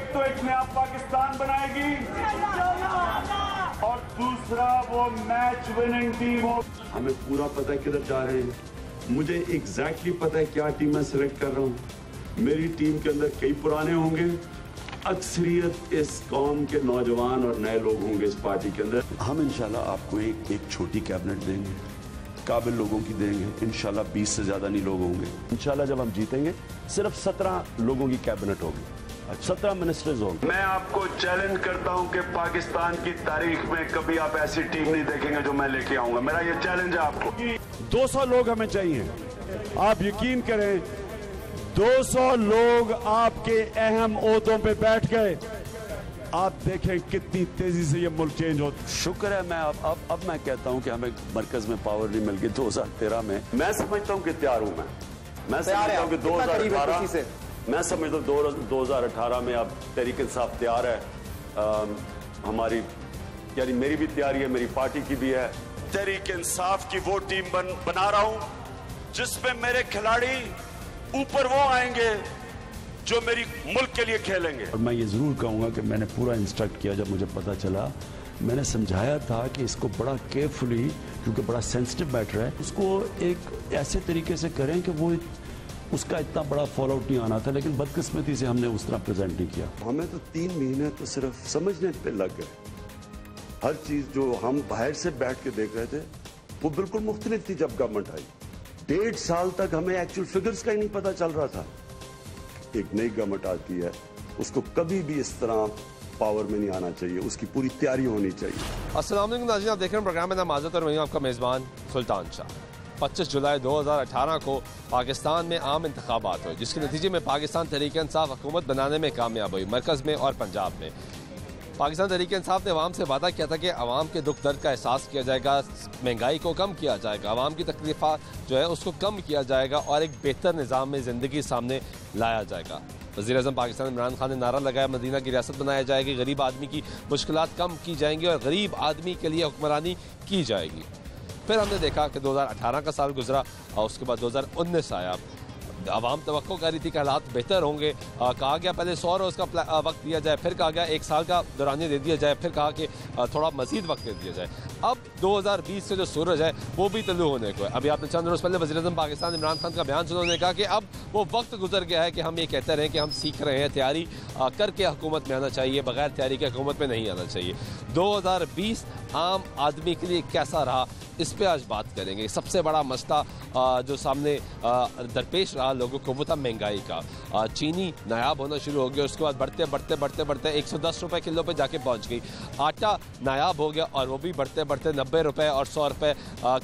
एक तो एक नया पाकिस्तान बनाएगी और दूसरा वो मैच विनिंग टीम हो। हमें पूरा पता है किधर जा रहे हैं। मुझे एग्जैक्टली पता है क्या टीम मैं सिलेक्ट कर रहा हूँ। मेरी टीम के अंदर कई पुराने होंगे, अक्सरियत इस कौम के नौजवान और नए लोग होंगे इस पार्टी के अंदर। हम इंशाल्लाह आपको एक छोटी कैबिनेट देंगे, काबिल लोगों की देंगे। इंशाल्लाह 20 से ज्यादा नहीं लोग होंगे। इंशाल्लाह जब हम जीतेंगे सिर्फ 17 लोगों की कैबिनेट होगी, 17 मिनिस्टर्स होंगे। मैं आपको चैलेंज करता हूं कि पाकिस्तान की तारीख में कभी आप ऐसी टीम नहीं देखेंगे जो मैं लेके आऊंगा। मेरा ये चैलेंज है आपको। 200 लोग हमें चाहिए। आप यकीन करें 200 लोग आपके अहम ओहदों पे बैठ गए। आप देखें कितनी तेजी से ये मुल्क चेंज हो। शुक्र है मैं अब मैं कहता हूं कि हमें मरकज में पावर नहीं मिल गई 2013 में। मैं समझता हूं कि तैयार हूं मैं समझता हूं कि 2018 मैं समझता हूं 2018 में अब तहरीक इंसाफ तैयार है। हमारी यानी मेरी भी तैयारी है, मेरी पार्टी की भी है। तहरीक इंसाफ की वो टीम बना रहा हूं जिसमें मेरे खिलाड़ी ऊपर वो आएंगे जो मेरी मुल्क के लिए खेलेंगे। और मैं ये जरूर कहूंगा कि मैंने पूरा इंस्ट्रक्ट किया। जब मुझे पता चला मैंने समझाया था कि इसको बड़ा केयरफुली, क्योंकि बड़ा सेंसिटिव मैटर है, उसको एक ऐसे तरीके से करें कि वो उसका इतना बड़ा फॉलो आउट नहीं आना था। लेकिन बदकिस्मती से हमने उस तरह प्रेजेंट नहीं किया। हमें तो 3 महीने तो सिर्फ समझने पे लग गए। हर चीज जो हम बाहर से बैठ के देख रहे थे वो बिल्कुल मुख्तलिफ थी। जब गवर्नमेंट आई 1.5 साल तक हमें एक्चुअल फिगर्स का ही नहीं पता चल रहा था। एक नई गवर्नमेंट आती है, उसको कभी भी इस तरह पावर में नहीं आना चाहिए, उसकी पूरी तैयारी होनी चाहिए। अस्सलाम वालेकुम नाज़रीन, आप देख रहे हैं प्रोग्राम में नामाज़त और मैं आपका मेज़बान सुल्तान शाह। 25 जुलाई 2018 को पाकिस्तान में आम इंतखाबात हुए, जिसके नतीजे में पाकिस्तान तहरीक इंसाफ हुकूमत बनाने में कामयाब हुई, मरकज़ में और पंजाब में। पाकिस्तान तहरीक इंसाफ ने अवाम से वादा किया था कि अवाम के दुख दर्द का एहसास किया जाएगा, महंगाई को कम किया जाएगा, अवाम की तकलीफ़ात जो है उसको कम किया जाएगा और एक बेहतर निज़ाम में ज़िंदगी सामने लाया जाएगा। वज़ीर-ए-आज़म पाकिस्तान इमरान खान ने नारा लगाया, मदीना की रियासत बनाया जाएगी, गरीब आदमी की मुश्किलात कम की जाएंगी और गरीब आदमी के लिए हुक्मरानी की जाएगी। फिर हमने देखा कि 2018 का साल गुजरा और उसके बाद 2019 आया। आवाम तवक्को कर रही थी कि हालात बेहतर होंगे। कहा गया पहले 100 रोज़ का वक्त दिया जाए, फिर कहा गया 1 साल का दौरानिया दे दिया जाए, फिर कहा कि थोड़ा मजीद वक्त दे दिया जाए। अब 2020 से जो सूरज है वो भी तलू होने को है। अभी आपने चंद रोज़ पहले वज़ीर-ए-आज़म पाकिस्तान इमरान खान का बयान सुना, उन्होंने कहा कि अब वो वक्त गुजर गया है कि हम ये कहते रहे कि हम सीख रहे हैं, तैयारी करके हुकूमत में आना चाहिए, बगैर तैयारी के हुकूमत में नहीं आना चाहिए। 2020 आम आदमी के लिए कैसा रहा, इस पर आज बात करेंगे। सबसे बड़ा मसला जो सामने दरपेश रहा लोगों को वो था महंगाई का। चीनी नायाब होना शुरू हो गया, उसके बाद बढ़ते 110 रुपये किलो पे जाके पहुंच गई। आटा नायाब हो गया और वो भी बढ़ते 90 रुपये और 100 रुपये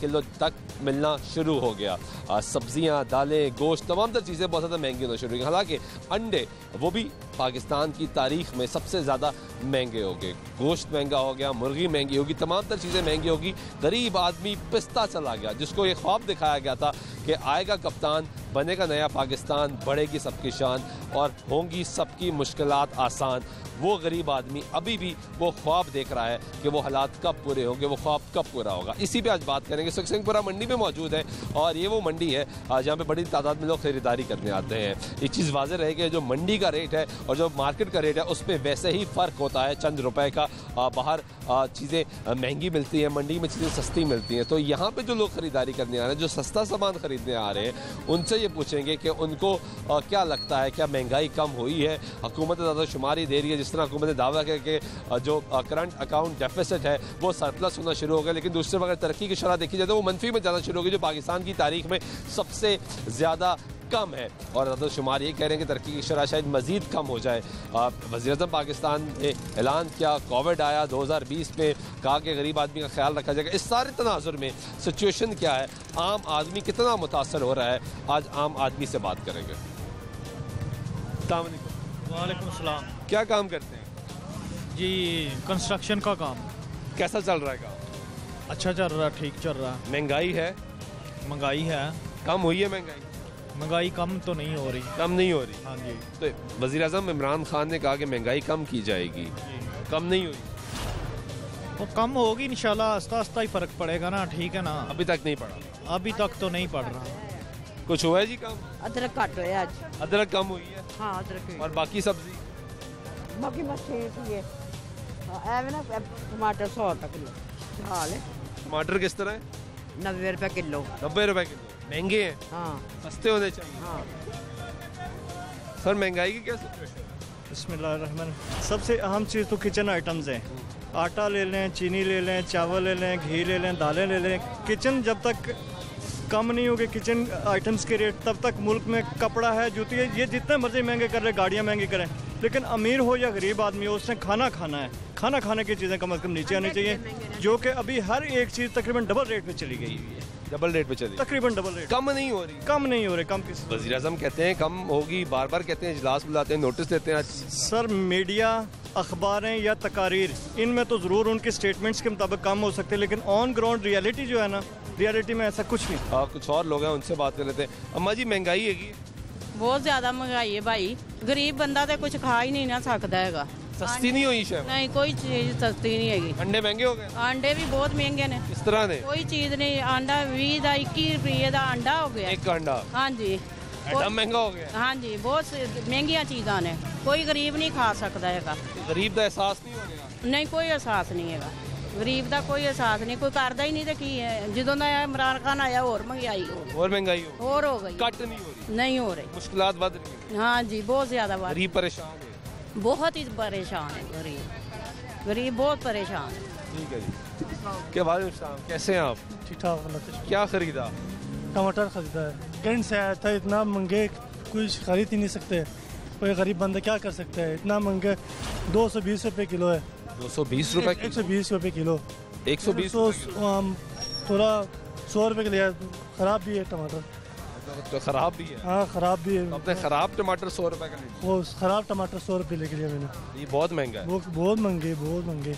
किलो तक मिलना शुरू हो गया। सब्जियां, दालें, गोश्त, तमाम तर चीज़ें बहुत ज़्यादा महंगी होना शुरू हो गई। हालांकि अंडे वो भी पाकिस्तान की तारीख में सबसे ज़्यादा महंगे हो गए। गोश्त महंगा हो गया, मुर्गी महंगी होगी, तमाम तर चीज़ें महंगी होगी। गरीब आदमी पिसता चला गया, जिसको ये ख्वाब दिखाया गया था कि आएगा कप्तान, बनेगा नया पाकिस्तान, बढ़ेगी सबकी शान और होंगी सबकी मुश्किलात आसान। वो गरीब आदमी अभी भी वो ख्वाब देख रहा है कि वो हालात कब पूरे होंगे, वो ख्वाब कब पूरा होगा। इसी पे आज बात करेंगे। सिंहपुरा मंडी में मौजूद है और ये वो मंडी है जहाँ पे बड़ी तादाद में लोग खरीदारी करने आते हैं। एक चीज़ वाज़ेह रहे कि जो मंडी का रेट है और जो मार्केट का रेट है उस पर वैसे ही फ़र्क होता है, चंद रुपए का। बाहर चीज़ें महंगी मिलती हैं, मंडी में चीज़ें सस्ती मिलती हैं। तो यहाँ पर जो लोग खरीदारी करने आ रहे हैं, जो सस्ता सामान खरीदने आ रहे हैं, उनसे ये पूछेंगे कि उनको क्या लगता है, क्या महंगाई कम हुई है? हुकूमत ज़्यादा शुमारी दे रही है, जिस तरह हुकूमत ने दावा किया कि जो करंट अकाउंट डेफिसिट है वो सरप्लस होना शुरू हो गया, लेकिन दूसरे अगर तरक्की की शरह देखी जाए तो वो मनफी में जाना शुरू हो गई, जो पाकिस्तान की तारीख में सबसे ज़्यादा कम है। और अददशुमार ये कह रहे हैं कि तरक्की की शरह शायद मज़ीद कम हो जाए। वज़ीर-ए-आज़म पाकिस्तान ने ऐलान किया, कोविड आया 2020 में, कहा कि गरीब आदमी का ख्याल रखा जाएगा। इस सारे तनाजुर में सिचुएशन क्या है, आम आदमी कितना मुतासर हो रहा है, आज आम आदमी से बात करेंगे। वालेकुम अस्सलाम। क्या काम करते हैं जी? कंस्ट्रक्शन का काम। कैसा चल रहा है काम? अच्छा चल रहा, ठीक चल रहा। महंगाई है? महंगाई है। कम हुई है महंगाई? महंगाई कम तो नहीं हो रही। कम नहीं हो रही? हाँ जी। तो वज़ीर-ए-आज़म इमरान खान ने कहा कि महंगाई कम की जाएगी, कम नहीं हुई? वो कम होगी इंशाल्लाह, आस्ता आस्ता ही फर्क पड़ेगा ना। ठीक है ना? अभी तक नहीं पड़ा? अभी तक तो नहीं पड़ रहा। कुछ हुआ है जी काम? अदरक घट होया आज। अदरक कम हुई है? हाँ अदरक। और बाकी सब्जी? बाकी बस ठीक ही है। एवं ना टमाटर 100 रुपये किलो हाल है। टमाटर किस तरह है? 90 रुपये किलो। 90 रुपए किलो, महंगे हैं। हाँ सस्ते होने चाहिए। हाँ। सर महंगाई की क्या सिचुएशन है? बिस्मिल्लाहिर्रहमान। सबसे अहम चीज़ तो किचन आइटम्स हैं। आटा ले लें, चीनी ले लें, चावल ले लें, घी ले लें, दालें ले लें। किचन जब तक कम नहीं होगी किचन आइटम्स के रेट, तब तक मुल्क में कपड़ा है, जूती है, ये जितने मर्जी महंगे कर रहे, गाड़ियाँ महंगी करें, लेकिन अमीर हो या गरीब आदमी हो उसने खाना खाना है। खाना खाने की चीज़ें कम से कम नीचे आनी चाहिए, जो कि अभी हर एक चीज़ तकरीबन डबल रेट पे चली गई हुई है। डबल रेट पे चली, तकरीबन डबल रेट। कम नहीं हो रही। कम नहीं हो रहे, कम किस वज़ीर आज़म कहते हैं कम होगी, बार बार कहते हैं, इजलास बुलाते हैं, नोटिस देते हैं। सर मीडिया, अखबारें या तकारीर, इनमें तो ज़रूर उनके स्टेटमेंट्स के मुताबिक कम हो सकते हैं, लेकिन ऑन ग्राउंड रियलिटी जो है ना, रियलिटी में ऐसा कुछ नहीं। आप कुछ और लोग हैं उनसे बात कर लेते हैं। अम्मा जी महंगाई है कि बहुत ज़्यादा महंगाई है भाई, गरीब बंदा तो कुछ खा ही नहीं ना सकता है। सस्ती नहीं हुई शेफ? नहीं, कोई चीज़ सस्ती नहीं है। अंडे महंगे हो गए? अंडे भी बहुत महंगे ने। किस तरह ने? कोई चीज़ नहीं, अंडा 20 का 21 रुपये का अंडा हो गया। एक अंडा? हाँ जी, आइटम महंगा हो गया। हाँ जी, बहुत महंगिया चीज़ा ने, कोई गरीब नहीं खा सकता है। गरीब का एहसास नहीं हो गया? नहीं, कोई एहसास नहीं है गरीब का, कोई एहसास नहीं, कोई करता ही नहीं। तो की है, जो इमरान खान आया और महंगाई और महंगाई और हो गई, कट नहीं हो रही, नहीं हो रही, मुश्किलात बढ़ रही है। हाँ जी, बहुत ज़्यादा बात, गरीब परेशान है, बहुत ही परेशान है गरीब बहुत परेशान है। ठीक है जी। क्या वालेकुम सलाम, कैसे हैं आप? ठीक ठाक। क्या खरीदा? टमाटर खरीदा है, कैंट से आया था, इतना महंगे कुछ खरीद ही नहीं सकते। कोई गरीब बंदा क्या कर सकता है, इतना महंगे 220 रुपये किलो है। 220 रुपए? 120 रुपये किलो। 120 थोड़ा 100 रुपये के लिए ख़राब भी है टमाटर। तो खराब भी है? हाँ ख़राब भी है। अपने खराब टमाटर 100 रुपए का नहीं? वो ख़राब टमाटर 100 रुपये लेके लिया मैंने। ये बहुत महंगा है। बहुत महंगे, बहुत महंगे।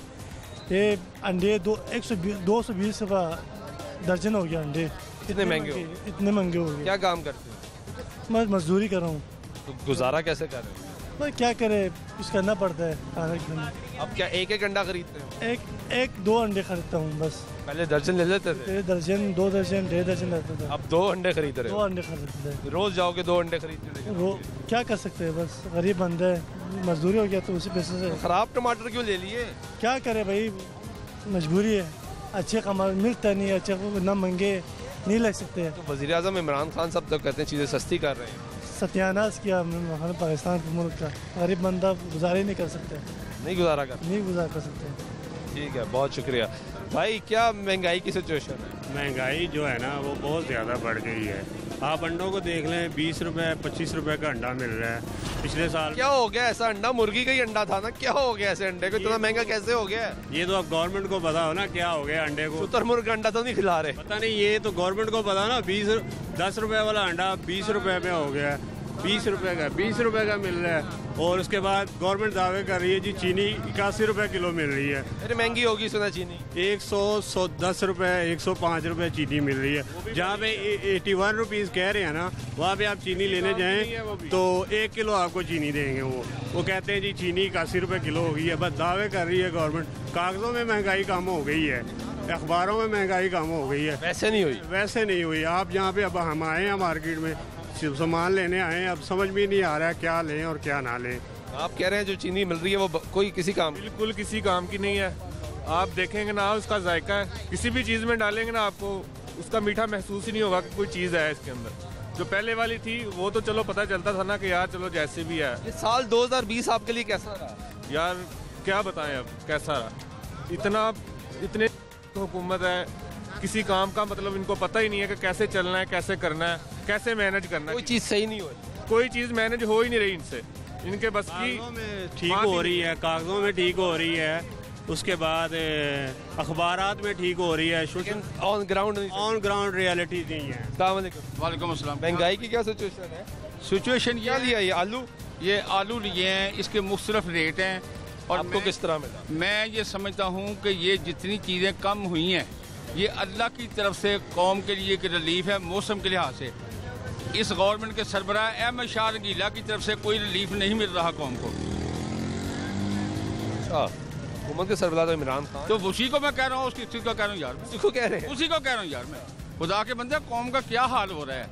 ये अंडे 220 रुपये दर्जन हो गया अंडे। कितने महंगे हो? इतने महंगे हो गए। क्या काम करते हो? मैं मजदूरी कर रहा हूँ। तो गुजारा कैसे कर रहे हो? भाई क्या करे, कुछ करना पड़ता है खाने के लिए। अब क्या एक अंडा खरीदते हो? एक 2 अंडे खरीदता हूँ बस। पहले दर्जन ले लेते थे? दर्जन, 2 दर्जन, 1.5 दर्जन लेता था। अब 2 अंडे खरीद रहे 2 हो? अंडे खरीदते थे। रोज जाओगे 2 अंडे खरीदते? क्या कर सकते हैं, बस गरीब बंदा है, मजदूरी हो गया तो उसी पैसे से। खराब टमाटर क्यों ले लिए? क्या करे भाई, मजबूरी है, अच्छे कमा मिलता नहीं, अच्छे ना महंगे नहीं लग सकते। तो वज़ीर आज़म इमरान खान साहब तो कहते हैं चीज़ें सस्ती कर रहे हैं। सत्यानाश किया हमारे पाकिस्तान के मुल्क का, गरीब बंदा गुजारे नहीं कर सकते, नहीं गुजारा कर सकते। ठीक है, बहुत शुक्रिया भाई। क्या महंगाई की सिचुएशन है? महंगाई जो है ना वो बहुत ज़्यादा बढ़ गई है। आप अंडों को देख लें, 20 रुपए 25 रुपए का अंडा मिल रहा है। पिछले साल क्या हो गया ऐसा? अंडा मुर्गी का ही अंडा था ना, क्या हो गया ऐसे अंडे को इतना महंगा कैसे हो गया? ये तो अब गवर्नमेंट को पता हो ना क्या हो गया अंडे को। शुतुरमुर्ग अंडा तो नहीं खिला रहे? पता नहीं, ये तो गवर्नमेंट को पता ना। 10 रुपए वाला अंडा 20 रुपए में हो गया, 20 रुपए का मिल रहा है। और उसके बाद गवर्नमेंट दावे कर रही है जी चीनी 81 रुपए किलो मिल रही है। अरे महंगी होगी सुना चीनी। 110 रुपए 105 रुपए चीनी मिल रही है। जहाँ पे 81 रुपीज़ कह रहे हैं ना, वहाँ पे आप चीनी लेने जाएं तो 1 किलो आपको चीनी देंगे। वो कहते हैं जी चीनी 81 रुपए किलो हो गई है। बस दावे कर रही है गवर्नमेंट। कागज़ों में महंगाई कम हो गई है, अखबारों में महंगाई कम हो गई है, वैसे नहीं हुई। वैसे नहीं हुई। आप जहाँ पे अब हम आए हैं मार्केट में, सामान लेने आए हैं, अब समझ भी नहीं आ रहा है क्या लें और क्या ना लें। आप कह रहे हैं जो चीनी मिल रही है वो कोई किसी काम? बिल्कुल किसी काम की नहीं है। आप देखेंगे ना उसका जायका है, किसी भी चीज़ में डालेंगे ना आपको उसका मीठा महसूस ही नहीं होगा कि कोई चीज़ है इसके अंदर। जो पहले वाली थी वो तो चलो पता चलता था ना कि यार चलो जैसे भी है। इस साल 2020 आपके लिए कैसा रहा? यार क्या बताएं अब कैसा रहा। इतने हुकूमत है, किसी काम का मतलब इनको पता ही नहीं है कि कैसे चलना है, कैसे करना है, कैसे मैनेज करना है। कोई चीज़ सही नहीं हो रही, कोई चीज़ मैनेज हो ही नहीं रही इनसे। इनके बस की ठीक हो रही है, कागजों में ठीक हो रही है, उसके बाद अखबारात में ठीक हो रही है, लेकिन ऑन ग्राउंड रियलिटी नहीं है। वालेकुम अस्सलाम। महंगाई की क्या सिचुएशन है? सिचुएशन क्या लिया ये आलू लिए हैं, इसके मुख्तलिफ रेट हैं। और आपको किस तरह मिला? मैं ये समझता हूँ कि ये जितनी चीज़ें कम हुई हैं ये अल्लाह की तरफ से कौम के लिए एक रिलीफ है। मौसम के लिहाज से इस गवर्नमेंट के सरबराह अहमद शाह रंगीला की तरफ से कोई रिलीफ नहीं मिल रहा कौम को। हुकूमत के सरबराह तो इमरान खान, तो उसी को मैं कह रहा हूँ, उसकी को कह रहा हूँ यार, उसी को कह रहे हैं, उसी को कह रहा हूँ यार। मैं खुदा के बंदे कौम का क्या हाल हो रहा है।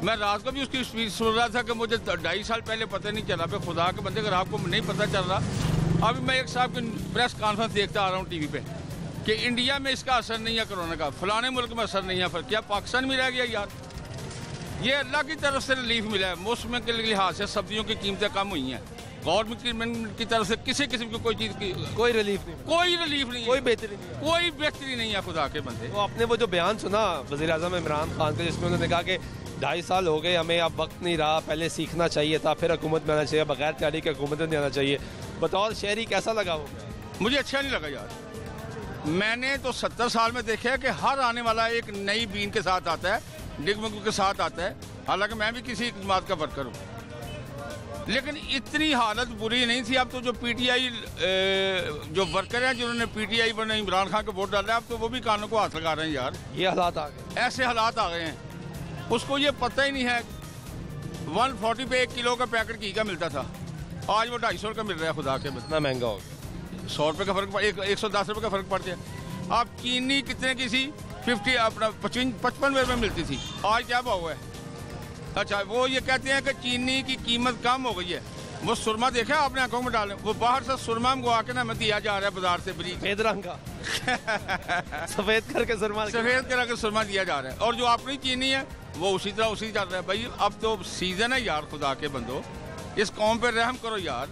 मैं रात को भी उसकी स्पीच सुन रहा था कि मुझे 2.5 साल पहले पता नहीं चला। पे खुदा के बंदे, अगर आपको नहीं पता चल रहा, अभी मैं एक साहब की प्रेस कॉन्फ्रेंस देखता आ रहा हूँ टीवी पे कि इंडिया में इसका असर नहीं है कोरोना का, फलाने मुल्क में असर नहीं है, फिर क्या पाकिस्तान में रह गया यार? ये अल्लाह की तरफ से रिलीफ मिला है। मौसम के लिहाज से सब्जियों की कीमतें कम हुई हैं। गवर्नमेंट की तरफ से किसी किस्म की कोई चीज़ की कोई रिलीफ नहीं, कोई रिलीफ नहीं, कोई बेहतरी नहीं, कोई बेहतरी नहीं है खुदा के बंदे। तो आपने वो जो बयान सुना वज़ीर आज़म इमरान खान का, जिसमें उन्होंने कहा कि 2.5 साल हो गए, हमें अब वक्त नहीं रहा, पहले सीखना चाहिए था, फिर हुकूमत में आना चाहिए, बगैर तैयारी के हुकूमत में नहीं आना चाहिए, बतौर शहरी कैसा लगा वो? मुझे अच्छा नहीं लगा यार। मैंने तो 70 साल में देखा है कि हर आने वाला एक नई बीन के साथ आता है, डिगमगू के साथ आता है। हालांकि मैं भी किसी जमात का वर्कर हूँ, लेकिन इतनी हालत बुरी नहीं थी। अब तो जो पीटीआई जो वर्कर हैं जिन्होंने पीटीआई पर इमरान खान को वोट डाला है, अब तो वो भी कानों को हाथ लगा रहे हैं यार। ये हालात आ गए, ऐसे हालात आ गए हैं। उसको ये पता ही नहीं है 140 पे 1 किलो का पैकेट घी का मिलता था, आज वो 250 का मिल रहा है। खुदा के इतना महंगा हो गया, 100 रुपये का फर्क, 110 रुपये का फर्क पड़ गया। आप चीनी कितने की थी? 50 अपना 55 रुपये में मिलती थी, आज क्या भाव है? अच्छा, वो ये कहते हैं कि चीनी की कीमत कम हो गई है। वो सुरमा देखा आपने आंखों में डाले, वो बाहर से सुरमा मंगवा के ना हमें दिया जा रहा है बाजार से बरीक सफेद रंग का सफेद करके सुरमा, सफेद करके सुरमा दिया जा रहा है। और जो अपनी चीनी है वो उसी तरह उसी चल रहा है। भाई अब तो सीजन है यार, खुदा के बंदो, इस कौम पे रहम करो यार।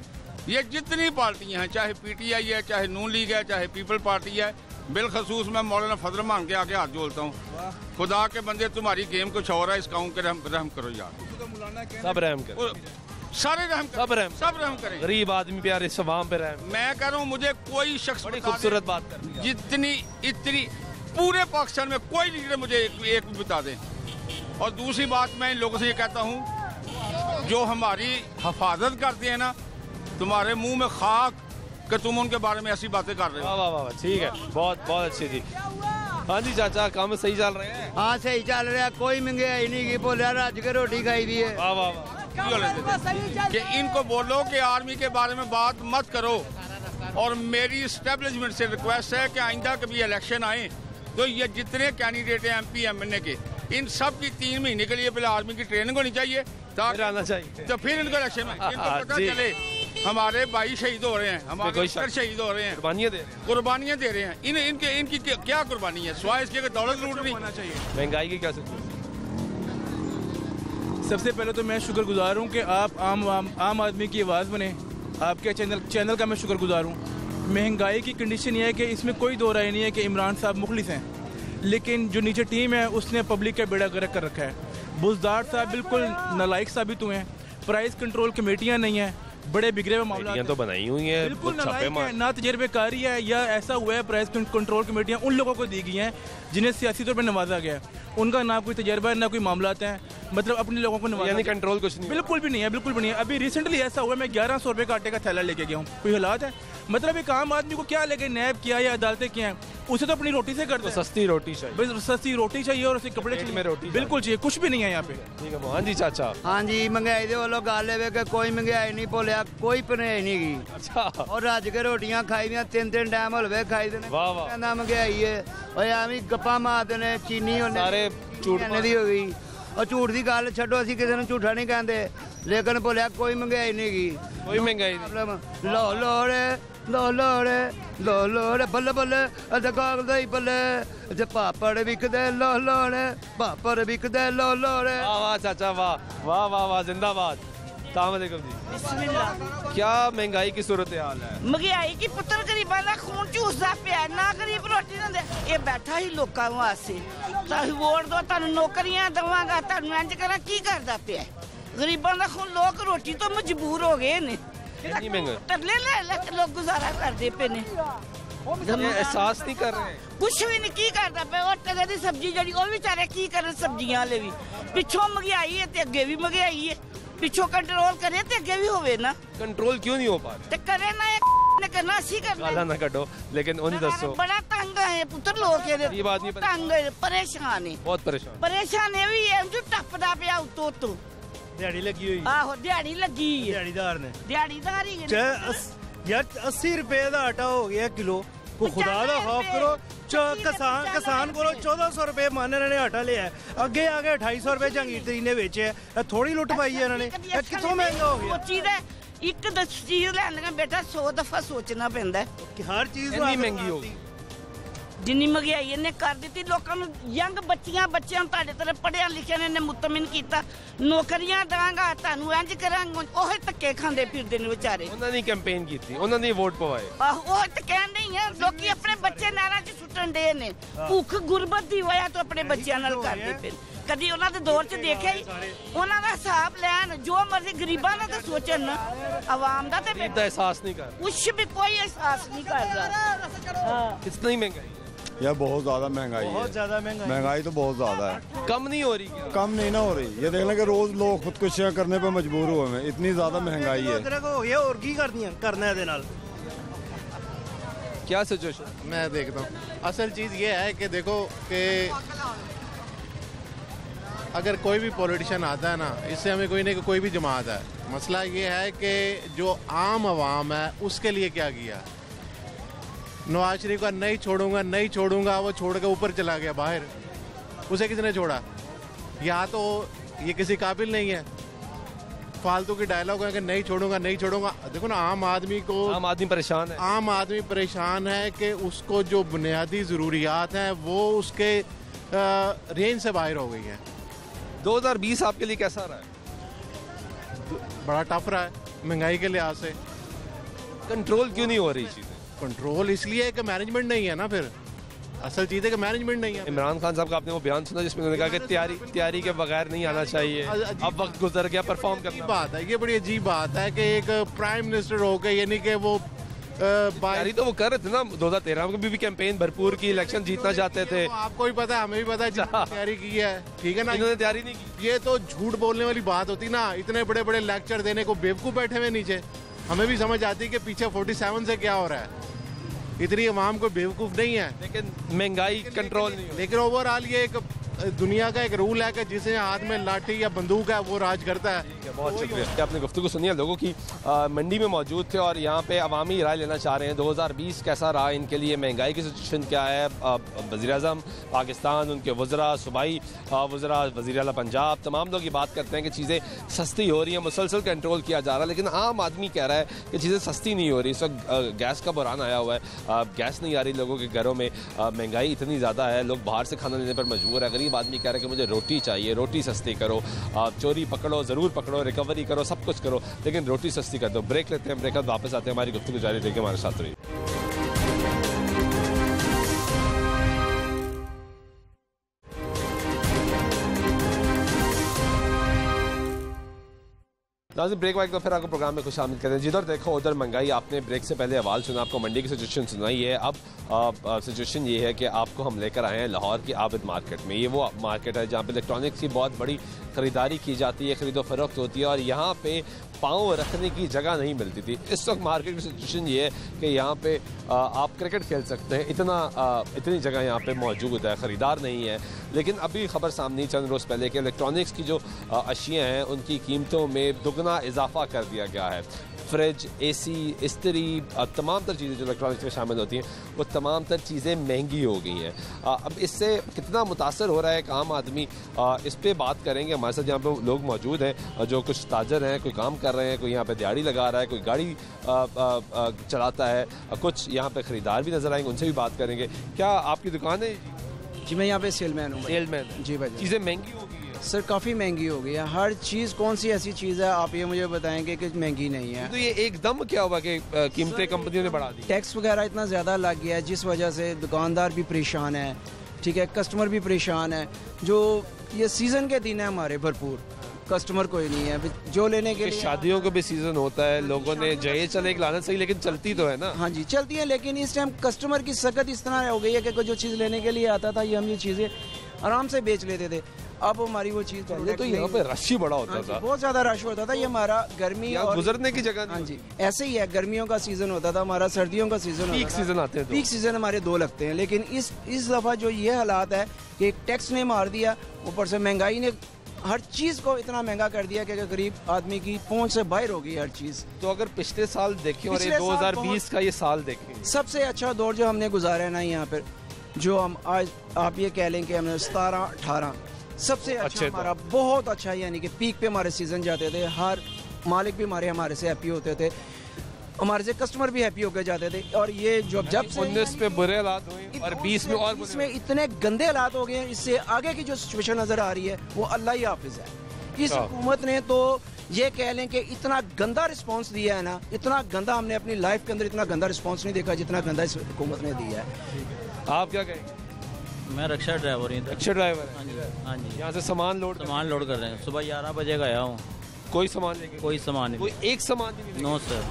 ये जितनी पार्टियां हैं, चाहे पीटीआई है, चाहे नून लीग है, चाहे पीपल पार्टी है, बिलखसूस मैं मौलाना फजल रहमान के आगे हाथ जोड़ता हूँ। खुदा के बंदे, तुम्हारी गेम कुछ और है, इस कौम के रहम करो यार। सब रहम करो, सारे रहम करें, सब रहम करें। गरीब आदमी पे, इस अवाम पे रहम। मैं कह रहा हूँ, मुझे कोई शख्स, बड़ी खूबसूरत बात कर दी, जितनी इतनी पूरे पाकिस्तान में कोई लीडर मुझे एक बता दें। और दूसरी बात मैं इन लोगों से ये कहता हूँ, जो हमारी हिफाजत करते हैं ना, तुम्हारे मुंह में खाक कि तुम उनके बारे में ऐसी बातें कर रहे हो। वाह वाह वाह, ठीक है, बहुत बहुत अच्छी थी। हाँ जी चाचा, काम सही चल रहे हैं? हाँ सही चल रहा है, कोई महंगाई नहीं की, बोलिया रज के रोटी खाई दी है। वाह वाह वाह। कि इनको बोलो कि आर्मी के बारे में बात मत करो। और मेरी एस्टेब्लिशमेंट से रिक्वेस्ट है कि आइंदा कभी इलेक्शन आए तो ये जितने कैंडिडेट हैं MP MNA के, इन सब की 3 महीने के लिए पहले आर्मी की ट्रेनिंग होनी चाहिए, ताकि आना चाहिए, तो फिर इनको इलेक्शन में इनको पता चले हमारे भाई शहीद हो रहे हैं, हमारे शहीद हो रहे हैं, कुर्बानियाँ दे रहे हैं। इनकी क्या कुर्बानी है, स्वाय इसके दौलत लूटनी चाहिए। महंगाई की क्या सिचुएशन? सबसे पहले तो मैं शुक्रगुजार हूँ कि आप आम आदमी की आवाज़ बने। आपके चैनल का मैं शुक्रगुजार हूँ। महंगाई की कंडीशन ये है कि इसमें कोई दो राय नहीं है कि इमरान साहब मुखलिस हैं, लेकिन जो नीचे टीम है उसने पब्लिक का बेड़ा गर्क कर रखा है। बुजदार साहब बिल्कुल नालायक साबित हुए हैं। प्राइस कंट्रोल कमेटियाँ नहीं हैं, बड़े बिगड़े हुए मामला तो बनाई हुई हैं, बिल्कुल ना तजर्बेकारी है, या ऐसा हुआ है प्राइस कंट्रोल कमेटियाँ उन लोगों को दी गई हैं जिन्हें सियासी तौर पर नवाजा गया है। उनका ना कोई तजर्बा है, ना कोई मामला हैं, मतलब अपने लोगों को नवाजा, कंट्रोल कुछ नहीं, बिल्कुल भी नहीं है, बिल्कुल भी नहीं है। अभी रिसेंटली ऐसा हुआ, मैं 1100 रुपये का आटे का थैला लेके गया हूँ, कोई हालात है? मतलब एक आम आदमी को क्या लगे, नैब किया या अदालतें किया हैं, उसे तो अपनी रोटी से करते हैं। सस्ती रोटी चाहिए, सस्ती रोटी चाहिए और उसे कपड़े चाहिए, रोटी बिल्कुल चाहिए, कुछ भी नहीं है यहाँ पे। ठीक है। हाँ जी चाचा। हाँ जी, महंगाई दे वालों गल है कि कोई महंगाई नहीं बोलिया, कोई महंगाई नहीं की। अच्छा। और रज के रोटियां खाई दियां, 3-3 टाइम हलवे खाई देने। वाह वाह। कहना महंगाई है और एवं गप्पा मारते ने, चीनी सारे झूठ दी हो गई। और झूठ की गल छो, असी किसी ने झूठा नहीं कहते, लेकिन बोलिया कोई महंगाई नहीं की, कोई महंगाई लो लोड़े बल्ले बल्ले कागज बल्ले पापड़ बिकदे लोड़े, पापड़ बिकदे लोड़े। वाह वाह चाचा, वाह वाह वाह वाह, जिंदाबाद। अस्सलामुअलैकुम जी। क्या महंगाई की सूरत हाल है? महंगाई की पुत्र गरीबां दा खून चूसदा पिया, ना गरीब रोटी ना दे। ये बैठा ही लोकां वास्ते, तुसीं वोट दो, तुहानूं नौकरियां देवांगा, तुहानूं इंज करा, की करदा पिया? गरीबां दा खून, लोग रोटी तो मजबूर हो गए ने, तरले ले लोग गुजारा करते पे ने, एहसास नहीं कर रहे, कुछ भी नहीं की करदा पे। और टके दी सब्जी जड़ी ओ बेचारे की करन, सब्जियां वाले भी पिछों महंगाई है ते अगे भी महंगाई है, पिछों कंट्रोल करे ते अगे भी होवे ना। कंट्रोल क्यों नहीं हो पा रहा? ते करे ना ने करना, सी करना। गाला ना कटो, लेकिन उन दसो बड़ा तंग है पुत्र, लोग ये बात नहीं, तंग है, परेशान है, बहुत परेशान है भी है, जो टपदा पिया उतो तो दिहाड़ी लगी हुई। आहो दिहाड़ी लगी है, दिहाड़ीदार ने, दिहाड़ीदार ही यार 80 रुपए का आटा हो गया किलो, को खुदा दा खौफ करो, किसान को 1400 रुपए मान इन्होंने आटा लिया है, अगे आगे 250 रुपए जहांगीर तरीन ने बेचे है। थोड़ी लुट पाई है इन्होंने, कितों महंगा हो गया। एक चीज लैंदा बेटा 100 दफा सोचना पैंदा है कि हर चीज महंगी होगी। जिन्नी महंगाई इन्हें कर दी लोगों को, यंग बच्चियां तुहाडे तरह पढ़िया लिखिया ने मुतमिन किया, नौकरियां दांगा तुहानू इंज करांगा, ओह धक्के खांदे फिरदे ने बेचारे। उन्होंने कैंपेन की थी, उन्होंने वोट पवाए। ओह तो कह नहीं है, लोग अपने बच्चे नहरां च सुट्टन दे ने, भुख गुरबत दी वजह तो अपने बच्चों नाल करदे पे। कदी उन्हां दे दौर च देखिया ही, उन्हां दा हिसाब लैन जो मर्जी, गरीबां दा ते सोचन, आवाम दा ते एहसास नहीं कर, कुछ भी कोई एहसास नहीं करदा। इतनी महंगाई यार, बहुत ज्यादा महंगाई है, बहुत ज्यादा महंगाई तो बहुत ज्यादा है। कम नहीं हो रही क्या? कम नहीं ना हो रही, ये देख लें कि रोज लोग खुदकुशियां करने पे मजबूर हुए हैं, इतनी ज्यादा महंगाई है। और की करना है नाल क्या सिचुएशन मैं देखता हूँ। असल चीज ये है कि देखो कि अगर कोई भी पॉलिटिशियन आता है ना, इससे हमें कोई नहीं कोई भी जमात है, मसला ये है कि जो आम आवाम है उसके लिए क्या किया। नवाज शरीफ का नहीं छोड़ूंगा, वो छोड़ के ऊपर चला गया बाहर, उसे किसने छोड़ा? या तो ये किसी काबिल नहीं है, फालतू की डायलॉग है कि नहीं छोड़ूंगा। देखो ना, आम आदमी परेशान है कि उसको जो बुनियादी ज़रूरियात हैं वो उसके रेंज से बाहर हो गई हैं। 2020 आपके लिए कैसा रहा है? बड़ा टफ रहा है महंगाई के लिहाज से। कंट्रोल क्यों नहीं हो रही चीजें? कंट्रोल इसलिए है कि मैनेजमेंट नहीं है ना, फिर असल चीज है कि मैनेजमेंट नहीं है। इमरान खान साहब का आपने वो बयान सुना जिसमें उन्होंने कहा कि तैयारी के बगैर नहीं आना चाहिए, अब वक्त गुजर गया, परफॉर्म करना बात है। ये बड़ी अजीब बात है कि एक प्राइम मिनिस्टर हो गए, यानी कि वो तैयारी तो वो कर रहे थे ना, 2013 में भी कैंपेन भरपूर की, इलेक्शन जीतना चाहते थे। आपको भी पता है, हमें भी पता है, तैयारी की है, ठीक है ना। इन्होंने तैयारी नहीं की। ये तो झूठ बोलने वाली बात होती ना, इतने बड़े बड़े लेक्चर देने को बेवकूफ बैठे हुए नीचे। हमें भी समझ आती है कि पीछे 47 से क्या हो रहा है, इतनी अवाम को बेवकूफ नहीं है। लेकिन महंगाई कंट्रोल नहीं, लेकिन ओवरऑल ये एक दुनिया का एक रूल है कि जिसे हाथ में लाठी या बंदूक है वो राज करता है। बहुत शुक्रिया, आपने गुफ्तगू सुनी है लोगों की। मंडी में मौजूद थे और यहाँ पे अवामी राय लेना चाह रहे हैं। 2020 कैसा रहा इनके लिए, महंगाई की सिचुएशन क्या है, वज़ीर-ए-आज़म पाकिस्तान, उनके वज़रा, सूबाई वज़रा, वज़ीर-ए-आला पंजाब, तमाम लोग ये बात करते हैं कि चीज़ें सस्ती हो रही हैं, मुसलसल कंट्रोल किया जा रहा है। लेकिन आम आदमी कह रहा है कि चीज़ें सस्ती नहीं हो रही। इस वक्त गैस का बुरान आया हुआ है, गैस नहीं आ रही लोगों के घरों में, महंगाई इतनी ज़्यादा है, लोग बाहर से खाना लेने पर मजबूर है। गरीब आदमी कह रहा है कि मुझे रोटी चाहिए, रोटी सस्ती करो, चोरी पकड़ो, ज़रूर पकड़ो, रिकवरी करो, सब कुछ करो, लेकिन रोटी सस्ती कर दो। ब्रेक लेते हैं, ब्रेक बाद वापस आते हैं, हमारी गुफ्तगू जारी रहिए, हमारे साथ रहिए। ब्रेक वाइक तो फिर आपको प्रोग्राम में खुश शामिल करें। जिधर देखो उधर महंगाई। आपने ब्रेक से पहले अवाल सुना, आपको मंडी की सिचुएशन सुनाई है। अब सिचुएशन ये है कि आपको हम लेकर आए हैं लाहौर की आबिद मार्केट में। ये वो मार्केट है जहाँ पे इलेक्ट्रॉनिक्स की बहुत बड़ी ख़रीदारी की जाती है, खरीदो फरोख्त होती है, और यहाँ पे पाँव रखने की जगह नहीं मिलती थी। इस वक्त मार्केट की सिचुएशन ये है कि यहाँ पे आप क्रिकेट खेल सकते हैं, इतनी जगह यहाँ पे मौजूद है, ख़रीदार नहीं है। लेकिन अभी खबर सामने चंद रोज़ पहले कि इलेक्ट्रॉनिक्स की जो अशियाँ हैं उनकी कीमतों में दुगना इजाफा कर दिया गया है। फ्रिज, एसी, इस्त्री, तमाम तर चीज़ें जो इलेक्ट्रॉनिक्स में शामिल होती हैं वो तमाम तर चीज़ें महंगी हो गई हैं। अब इससे कितना मुतासर हो रहा है एक आम आदमी, इस पर बात करेंगे। हमारे साथ यहाँ पे लोग मौजूद हैं जो कुछ ताजर हैं, कोई काम कर रहे हैं, कोई यहाँ पे दिहाड़ी लगा रहा है, कोई गाड़ी चलाता है, कुछ यहाँ पे ख़रीदार भी नज़र आएंगे, उनसे भी बात करेंगे। क्या आपकी दुकान है? जी मैं यहाँ पे सेलमैन हूँ। सेलमैन जी भाई। चीज़ें महंगी हो गई सर, काफ़ी महंगी हो गई है हर चीज़। कौन सी ऐसी चीज़ है आप ये मुझे बताएंगे कि महंगी नहीं है? तो ये एकदम क्या हुआ कि कीमतें कंपनियों ने बढ़ा दी? टैक्स वगैरह इतना ज़्यादा लग गया है जिस वजह से दुकानदार भी परेशान है, ठीक है, कस्टमर भी परेशान है। जो ये सीज़न के दिन है हमारे, भरपूर कस्टमर कोई नहीं है जो लेने के लिए। शादियों का भी सीज़न होता है, लोगों ने जय चले लाना सही, लेकिन चलती तो है ना। हाँ जी चलती है, लेकिन इस टाइम कस्टमर की सकत इस तरह हो गई है कि जो चीज़ लेने के लिए आता था ये हम ये चीज़ें आराम से बेच लेते थे। अब हमारी वो चीज़ पहले तो यहाँ पे रश ही बड़ा होता था, बहुत ज़्यादा रश होता था। ये हमारा गर्मी और गुजरने की जगह। हाँ जी ऐसे ही है, गर्मियों का सीज़न होता था हमारा, सर्दियों का सीज़न, पीक सीज़न आते हैं। पीक सीज़न हमारे 2 लगते हैं। लेकिन इस दफ़ा जो ये हालात है कि टैक्स ने मार दिया, ऊपर से महंगाई ने हर चीज़ को इतना महंगा कर दिया कि गरीब आदमी की पहुंच से बाहर हो गई हर चीज़। तो अगर पिछले साल देखें और 2020 का ये साल देखें, सबसे अच्छा दौर जो हमने गुजारा है ना यहाँ पर, जो हम आज आप ये कह लें कि हमने 17-18 सबसे अच्छा हमारा बहुत अच्छा, यानी कि पीक पे हमारे सीजन जाते थे, हर मालिक भी हमारे से हैप्पी होते थे, हमारे से कस्टमर भी हैप्पी होकर जाते थे। और ये जब 19 पे बुरे हालात हुए और 20 में और इसमें इतने गंदे हालात हो गए हैं, इससे आगे की जो सिचुएशन नजर आ रही है वो अल्लाह ही हाफिज है। इस हुकूमत ने तो ये कह लें कि इतना गंदा रिस्पांस दिया है ना, इतना गंदा हमने अपनी लाइफ के अंदर इतना गंदा रिस्पांस नहीं देखा जितना गंदा इस हुकूमत ने दिया है। आप क्या कहेंगे? मैं रिक्शा ड्राइवर हूँ। Rickshaw driver? हाँ जी। यहाँ से सामान लोड कर रहे हैं। सुबह 11 बजे गया हूँ। कोई सामान लेके? कोई सामान नहीं। कोई एक सामान नहीं? No sir.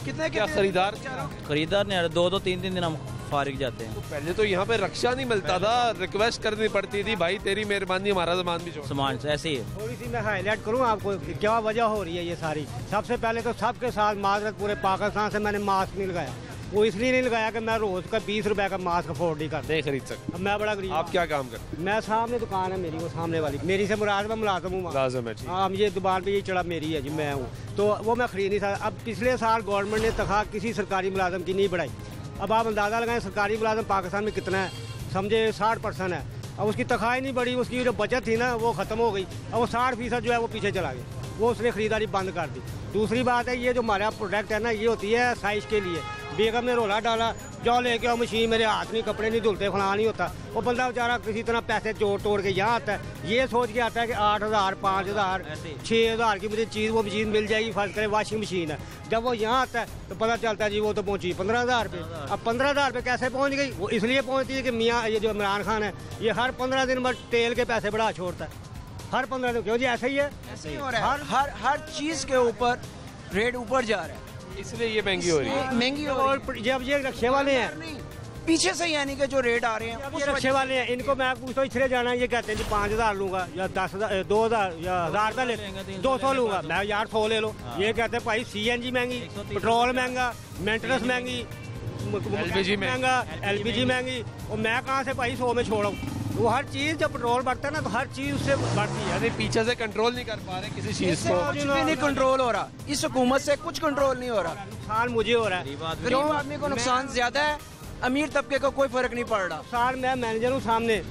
कितने क्या खरीदार नहीं आ रहे, 2-2 3-3 दिन हम फारिग जाते हैं। तो पहले तो यहाँ पे रक्षा नहीं मिलता था, रिक्वेस्ट करनी पड़ती थी, भाई तेरी मेहरबानी हमारा सामान भी छोड़। सामान ऐसे ही है। थोड़ी सी मैं हाईलाइट करूँ आपको क्या वजह हो रही है ये सारी। सबसे पहले तो सबके साथ माजरत, पूरे पाकिस्तान से मैंने मास्क नहीं लगाया। वो इसलिए नहीं लगाया कि मैं रोज का 20 रुपए का मास्क अफोर्ड नहीं करता, नहीं खरीद सकता। मैं बड़ा गरीब। आप क्या काम करते? मैं सामने दुकान है मेरी, वो सामने वाली मेरी से मुराद, मैं मुलाजम हूँ। हाँ, ये दुकान पे ये चढ़ा मेरी है जी, मैं हूँ, तो वो मैं खरीद नहीं सकता। अब पिछले साल गवर्नमेंट ने तनख्वाह किसी सरकारी मुलाजम की नहीं बढ़ाई। अब आप अंदाज़ा लगाएं सरकारी मुलाजम पाकिस्तान में कितना है, समझे 60% है। अब उसकी तनख्वाह नहीं बढ़ी, उसकी जो बचत थी ना वो ख़त्म हो गई। अब वो 60% जो है वो पीछे चला गया, वो उसने खरीदारी बंद कर दी। दूसरी बात है, ये जो हमारा प्रोडक्ट है ना, ये होती है साइज के लिए। बेगम ने रोला डाला, जाओ लेके आओ मशीन, मेरे हाथ नहीं, कपड़े नहीं धुलते, फलाना नहीं होता। वो बंदा बेचारा किसी तरह पैसे जोड़ तोड़ के यहाँ आता है, ये सोच के आता है कि 8,000, 5,000, 6,000 की मुझे चीज़, वो मशीन मिल जाएगी। फर्ज करें वॉशिंग मशीन है, जब वो यहाँ आता है तो पता चलता है जी वो तो पहुँची 15,000 पे। अब 15,000 पे कैसे पहुँच गई? वो इसलिए पहुँचती है कि मियाँ ये जो इमरान खान है, ये हर 15 दिन में तेल के पैसे बढ़ा छोड़ता है, हर 15 दिन। क्यों जी? ऐसा ही है, ऐसे ही हो रहा है। हर चीज़ के ऊपर रेट ऊपर जा रहा है, इसलिए ये महंगी हो रही है। महंगी हो रही है। जब ये रक्षे वाले हैं पीछे से, यानी कि जो रेट आ रहे हैं ये रक्षे वाले हैं, इनको मैं पूछता हूँ इथरे जाना है, ये कहते हैं जी 5,000 लूंगा या 10,000, 2,000 या 1,000 रुपये ले, 200 लूंगा। मैं यार 100 ले लो। ये कहते हैं भाई CNG महंगी, पेट्रोल महंगा, मेंटेनेंस महंगी, LPG महंगा, LPG महंगी, और मैं कहाँ से भाई 100 में छोड़ूँ? वो हर चीज़ जब पेट्रोल बढ़ता है ना तो हर चीज़ उससे बढ़ती है। यानी पीछे से कंट्रोल नहीं कर पा रहे किसी चीज़ को। कुछ भी नहीं कंट्रोल हो रहा, इस हुकूमत से कुछ कंट्रोल नहीं हो रहा। नुकसान मुझे हो रहा है, गरीब आदमी को नुकसान ज्यादा है, अमीर तबके को कोई फर्क नहीं पड़ रहा। नुकसान मैं मैनेजर हूँ सामने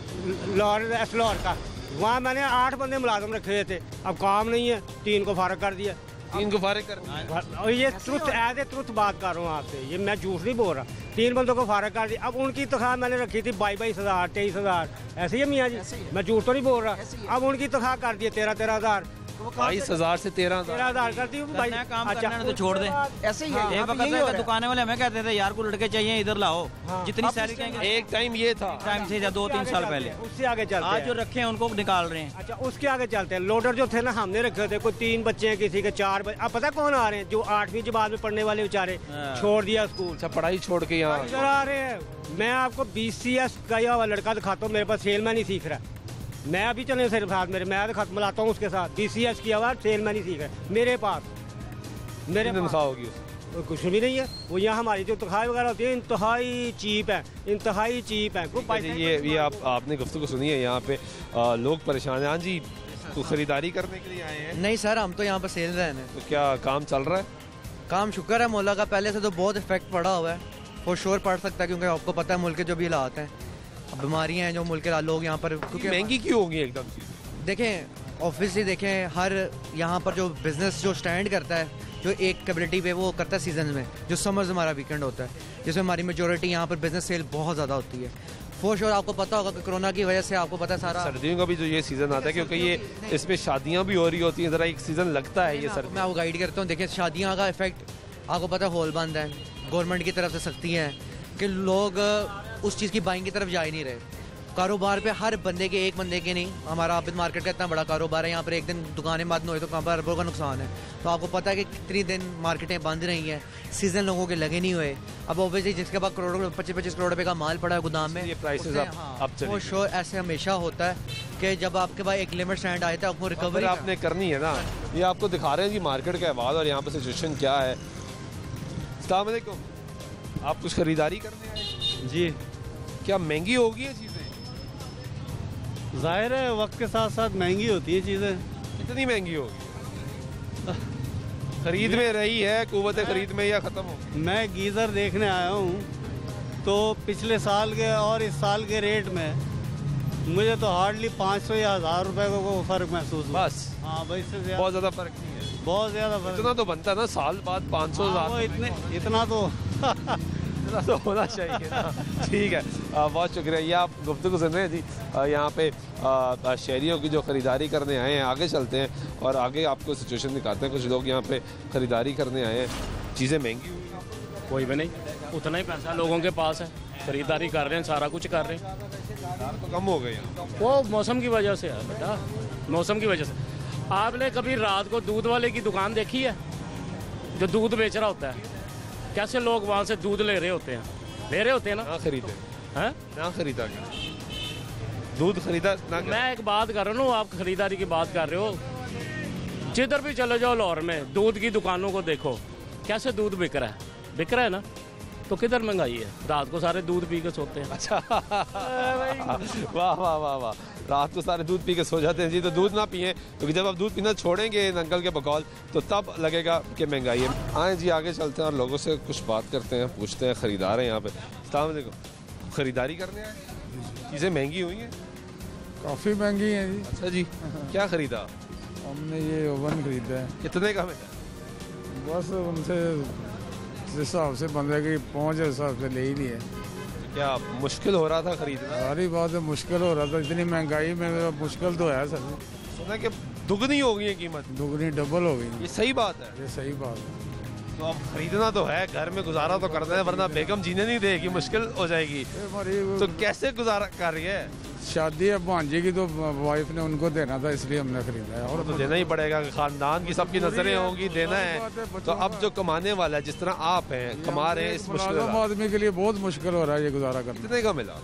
लाहौर का, वहाँ मैंने 8 बंदे मुलाजम रखे थे, अब काम नहीं है, 3 को फारग कर दिया। 3 को फारग कर दिया? और ये ट्रुथ एज ए ट्रुथ बात कर रहा हूँ आपसे, ये मैं झूठ नहीं बोल रहा। 3 बंदों को फारग कर दिया। अब उनकी तनख्वाह मैंने रखी थी 22,000, 23,000, ऐसे ही है मियाँ जी, मैं झूठ तो नहीं बोल रहा। अब उनकी तनख्वाह कर दी 13,000। 22,000 से 13,000 करती हूँ। काम करना तो छोड़ दे, ऐसे ही है। एक वक्त दुकाने वाले हमें कहते थे यार को लड़के चाहिए इधर लाओ, जितनी सैलरी कहेंगे। एक टाइम ये था, टाइम से 2-3 साल पहले। उससे आगे चलते आज जो रखे हैं उनको निकाल रहे हैं। अच्छा, उसके आगे चलते हैं। लोडर जो थे ना हमने रखे थे, कोई 3 बच्चे हैं, किसी के 4 बच्चे। अब पता कौन आ रहे हैं? जो 8वीं जमात में पढ़ने वाले बेचारे, छोड़ दिया स्कूल। अच्छा, पढ़ाई छोड़ के यहाँ आ रहे हैं। मैं आपको BCS का या लड़का दिखाता हूँ, मेरे पास सेलमैन ही सीख रहा है। मैं अभी चले सिर्फ साथ मेरे, मैं खत मिलाता हूँ उसके साथ। BCS किया हुआ सेलमैन ही सीख रहा है मेरे पास। मेरे तनख्वाह होगी कुछ भी नहीं है। वो यहाँ हमारी जो तनख्वाह वगैरह होती है इंतहाई चीप है, इंतहाई चीप है। ये आपने गुफ्तगू सुनी है, यहाँ पे लोग परेशान हैं। हाँ जी, तो खरीदारी करने के लिए आए हैं? नहीं सर, हम तो यहाँ पर सेल रहे हैं। तो क्या काम चल रहा है? काम शुक्र है मौला का, पहले से तो बहुत इफेक्ट पड़ा हुआ है, फॉर श्योर पड़ सकता है, क्योंकि आपको पता है मुल्क के जो भी हालात हैं, बीमारियाँ हैं जो मुल्क के लोग यहाँ पर, क्योंकि महंगी क्यों होगी एकदम चीज़? देखें ऑब्वियसली, देखें हर यहाँ पर जो बिजनेस जो स्टैंड करता है, जो एक कैपेबिलिटी पे वो करता है सीजन में, जो समर्स हमारा वीकेंड होता है, जिसमें हमारी मेजोरिटी यहाँ पर बिजनेस सेल बहुत ज़्यादा होती है। फॉर श्योर आपको पता होगा कि कोरोना की वजह से आपको पता है सारा सर्दियों का भी जो ये सीज़न आता है, क्योंकि ये इसमें शादियाँ भी हो रही होती हैं, ज़रा एक सीज़न लगता है ये सर। मैं आपको गाइड करता हूँ। देखिए शादियाँ का इफेक्ट आपको पता है, हॉल बंद है, गवर्नमेंट की तरफ से सख्ती है कि लोग उस चीज़ की बाइंग की तरफ जा ही नहीं रहे। कारोबार पे हर बंदे के, एक बंदे के नहीं, हमारा आबिद मार्केट का इतना बड़ा कारोबार है, यहाँ पर एक दिन दुकानें बंद हुई तो कहाँ पर अरबों का नुकसान है। तो आपको पता है कि कितनी दिन मार्केटें बंद रही हैं, सीजन लोगों के लगे नहीं हुए। अब ऑब्वियसली जिसके पास करोड़ों 25-25 करोड़ रुपए का माल पड़ा है गोदाम में, ये प्राइसेस अब वो शो ऐसे हमेशा होता है कि जब आपके पास एक लिमिट स्टैंड आए तो आपको रिकवरी आपने करनी है ना। ये आपको दिखा रहे हैं जी मार्केट का अहवाल और यहाँ पर सिचुएशन क्या है। अस्सलाम वालेकुम, आप कुछ खरीदारी करने आए जी? क्या महंगी होगी ये चीज़ें? जाहिर है वक्त के साथ साथ महंगी होती है चीज़ें। कितनी महंगी होगी? खरीद में रही है, कुव्वत खरीद में, या ख़त्म हो? मैं गीज़र देखने आया हूँ तो पिछले साल के और इस साल के रेट में मुझे तो हार्डली 500 या 1000 रुपए को फर्क महसूस हुआ। बस हाँ भाई, इससे बहुत ज्यादा फर्क नहीं है। बहुत ज्यादा फर्क इतना तो बनता है ना, साल बाद 500 इतना तो इतना तो होना चाहिए ना। ठीक है, बहुत शुक्रिया। ये आप गुफ्तगू सुन रहे हैं जी, यहाँ पे शहरियों की जो ख़रीदारी करने आए हैं। आगे चलते हैं और आगे आपको सिचुएशन दिखाते हैं। कुछ लोग यहाँ पे ख़रीदारी करने आए हैं, चीज़ें महंगी हुई हैं। कोई भी नहीं, उतना ही पैसा लोगों के पास है, खरीदारी कर रहे हैं, सारा कुछ कर रहे हैं। तो कम हो गई वो मौसम की वजह से है बेटा, मौसम की वजह से। आपने कभी रात को दूध वाले की दुकान देखी है जो दूध बेच रहा होता है? कैसे लोग वहाँ से दूध ले रहे होते हैं ना खरीदे हैं ना, खरीदा दूध खरीदा ना। मैं एक बात कर रहा हूँ, आप खरीदारी की बात कर रहे हो। जिधर भी चले जाओ लाहौर में दूध की दुकानों को देखो, कैसे दूध बिक रहा है ना। तो किधर महंगाई है? रात को सारे दूध पी के सोते हैं। अच्छा वाह वाह वाह वाह, रात को सारे दूध पी के सो जाते हैं जी। तो दूध ना पिए, क्योंकि जब आप दूध पीना छोड़ेंगे इन अंकल के बकौल तो तब लगेगा कि महंगाई है। आए जी आगे चलते हैं और लोगों से कुछ बात करते हैं, पूछते हैं। खरीदार हैं यहाँ पे। अस्सलाम वालेकुम, खरीदारी करने आए? चीज़ें महंगी हुई हैं? काफ़ी महंगी हैं जी। अच्छा जी, क्या खरीदा? हमने ये ओवन खरीदा है। कितने का मिला? बस उनसे जिस हिसाब से बंदे की पहुँच हिसाब से ले ही लिया। क्या मुश्किल हो रहा था खरीदना? सारी बात है, मुश्किल हो रहा था। इतनी महंगाई में मुश्किल तो है सर। सुना कि दुगनी हो गई है कीमत। दुगनी डबल हो गई। ये सही बात है? ये सही बात है। तो अब खरीदना तो है, घर में गुजारा तो करना है, वरना बेगम जीने नहीं देगी, मुश्किल हो जाएगी। तो कैसे गुजारा कर रही है? शादी है भांजी की, तो वाइफ ने उनको देना था, इसलिए हमने खरीदा है। और तो देना ही पड़ेगा, खानदान की सबकी नजरें होंगी, देना है। तो अब जो कमाने वाला है, जिस तरह आप हैं, कमा रहे हैं, इस मुश्किल आदमी के लिए बहुत मुश्किल हो रहा है ये गुजारा करना। कितने का मिला?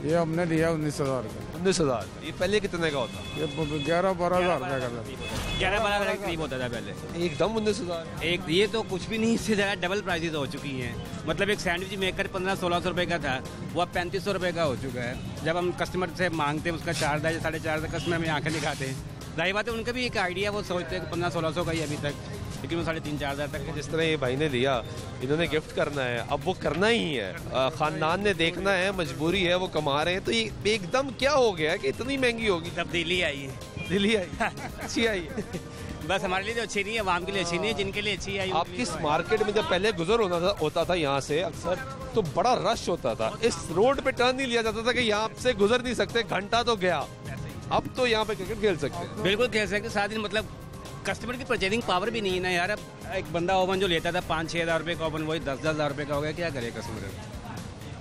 ये हमने लिया 19,000 का। 19,000? ये पहले कितने का होता? ये 11-12 हज़ार रुपये का था। 11-12 हज़ार के करीब होता था पहले। एकदम 19,000? एक ये तो कुछ भी नहीं, इससे ज़्यादा डबल प्राइसेस हो चुकी हैं। मतलब एक सैंडविच मेकर 1500-1600 रुपये का था, वो अब 3500 रुपये का हो चुका है। जब हम कस्टमर से मांगते हैं उसका 4 या 4.5 कस्टमर में आंखें दिखाते हैं। जाहिर बात है उनका भी एक आइडिया, वो सोचते हैं 1500-1600 का ही अभी तक, लेकिन वो 3,500-4,000 तक। जिस तरह ये भाई ने लिया, इन्होंने गिफ्ट करना है, अब वो करना ही है। खानदान ने देखना है, मजबूरी है, वो कमा रहे हैं। तो ये एकदम क्या हो गया कि इतनी महंगी होगी? तब्दीली आई है। तब्दीली आई अच्छी आई बस हमारे लिए तो अच्छी नहीं है, आवाम के लिए अच्छी नहीं है, जिनके लिए अच्छी आई। आपकी इस मार्केट में जब पहले गुजर होता था यहाँ से अक्सर, तो बड़ा रश होता था। इस रोड पे टर्न नहीं लिया जाता था कि यहाँ से गुजर नहीं सकते, घंटा तो गया। अब तो यहाँ पे क्रिकेट खेल सकते हैं। बिल्कुल खेल सकते हैं। साथ ही मतलब कस्टमर की परचेजिंग पावर भी नहीं है ना यार। अब एक बंदा ओवन जो लेता था 5-6 हज़ार रुपये का ओवन, वही 10-10 हज़ार रुपये का हो गया। क्या करे कस्टमर?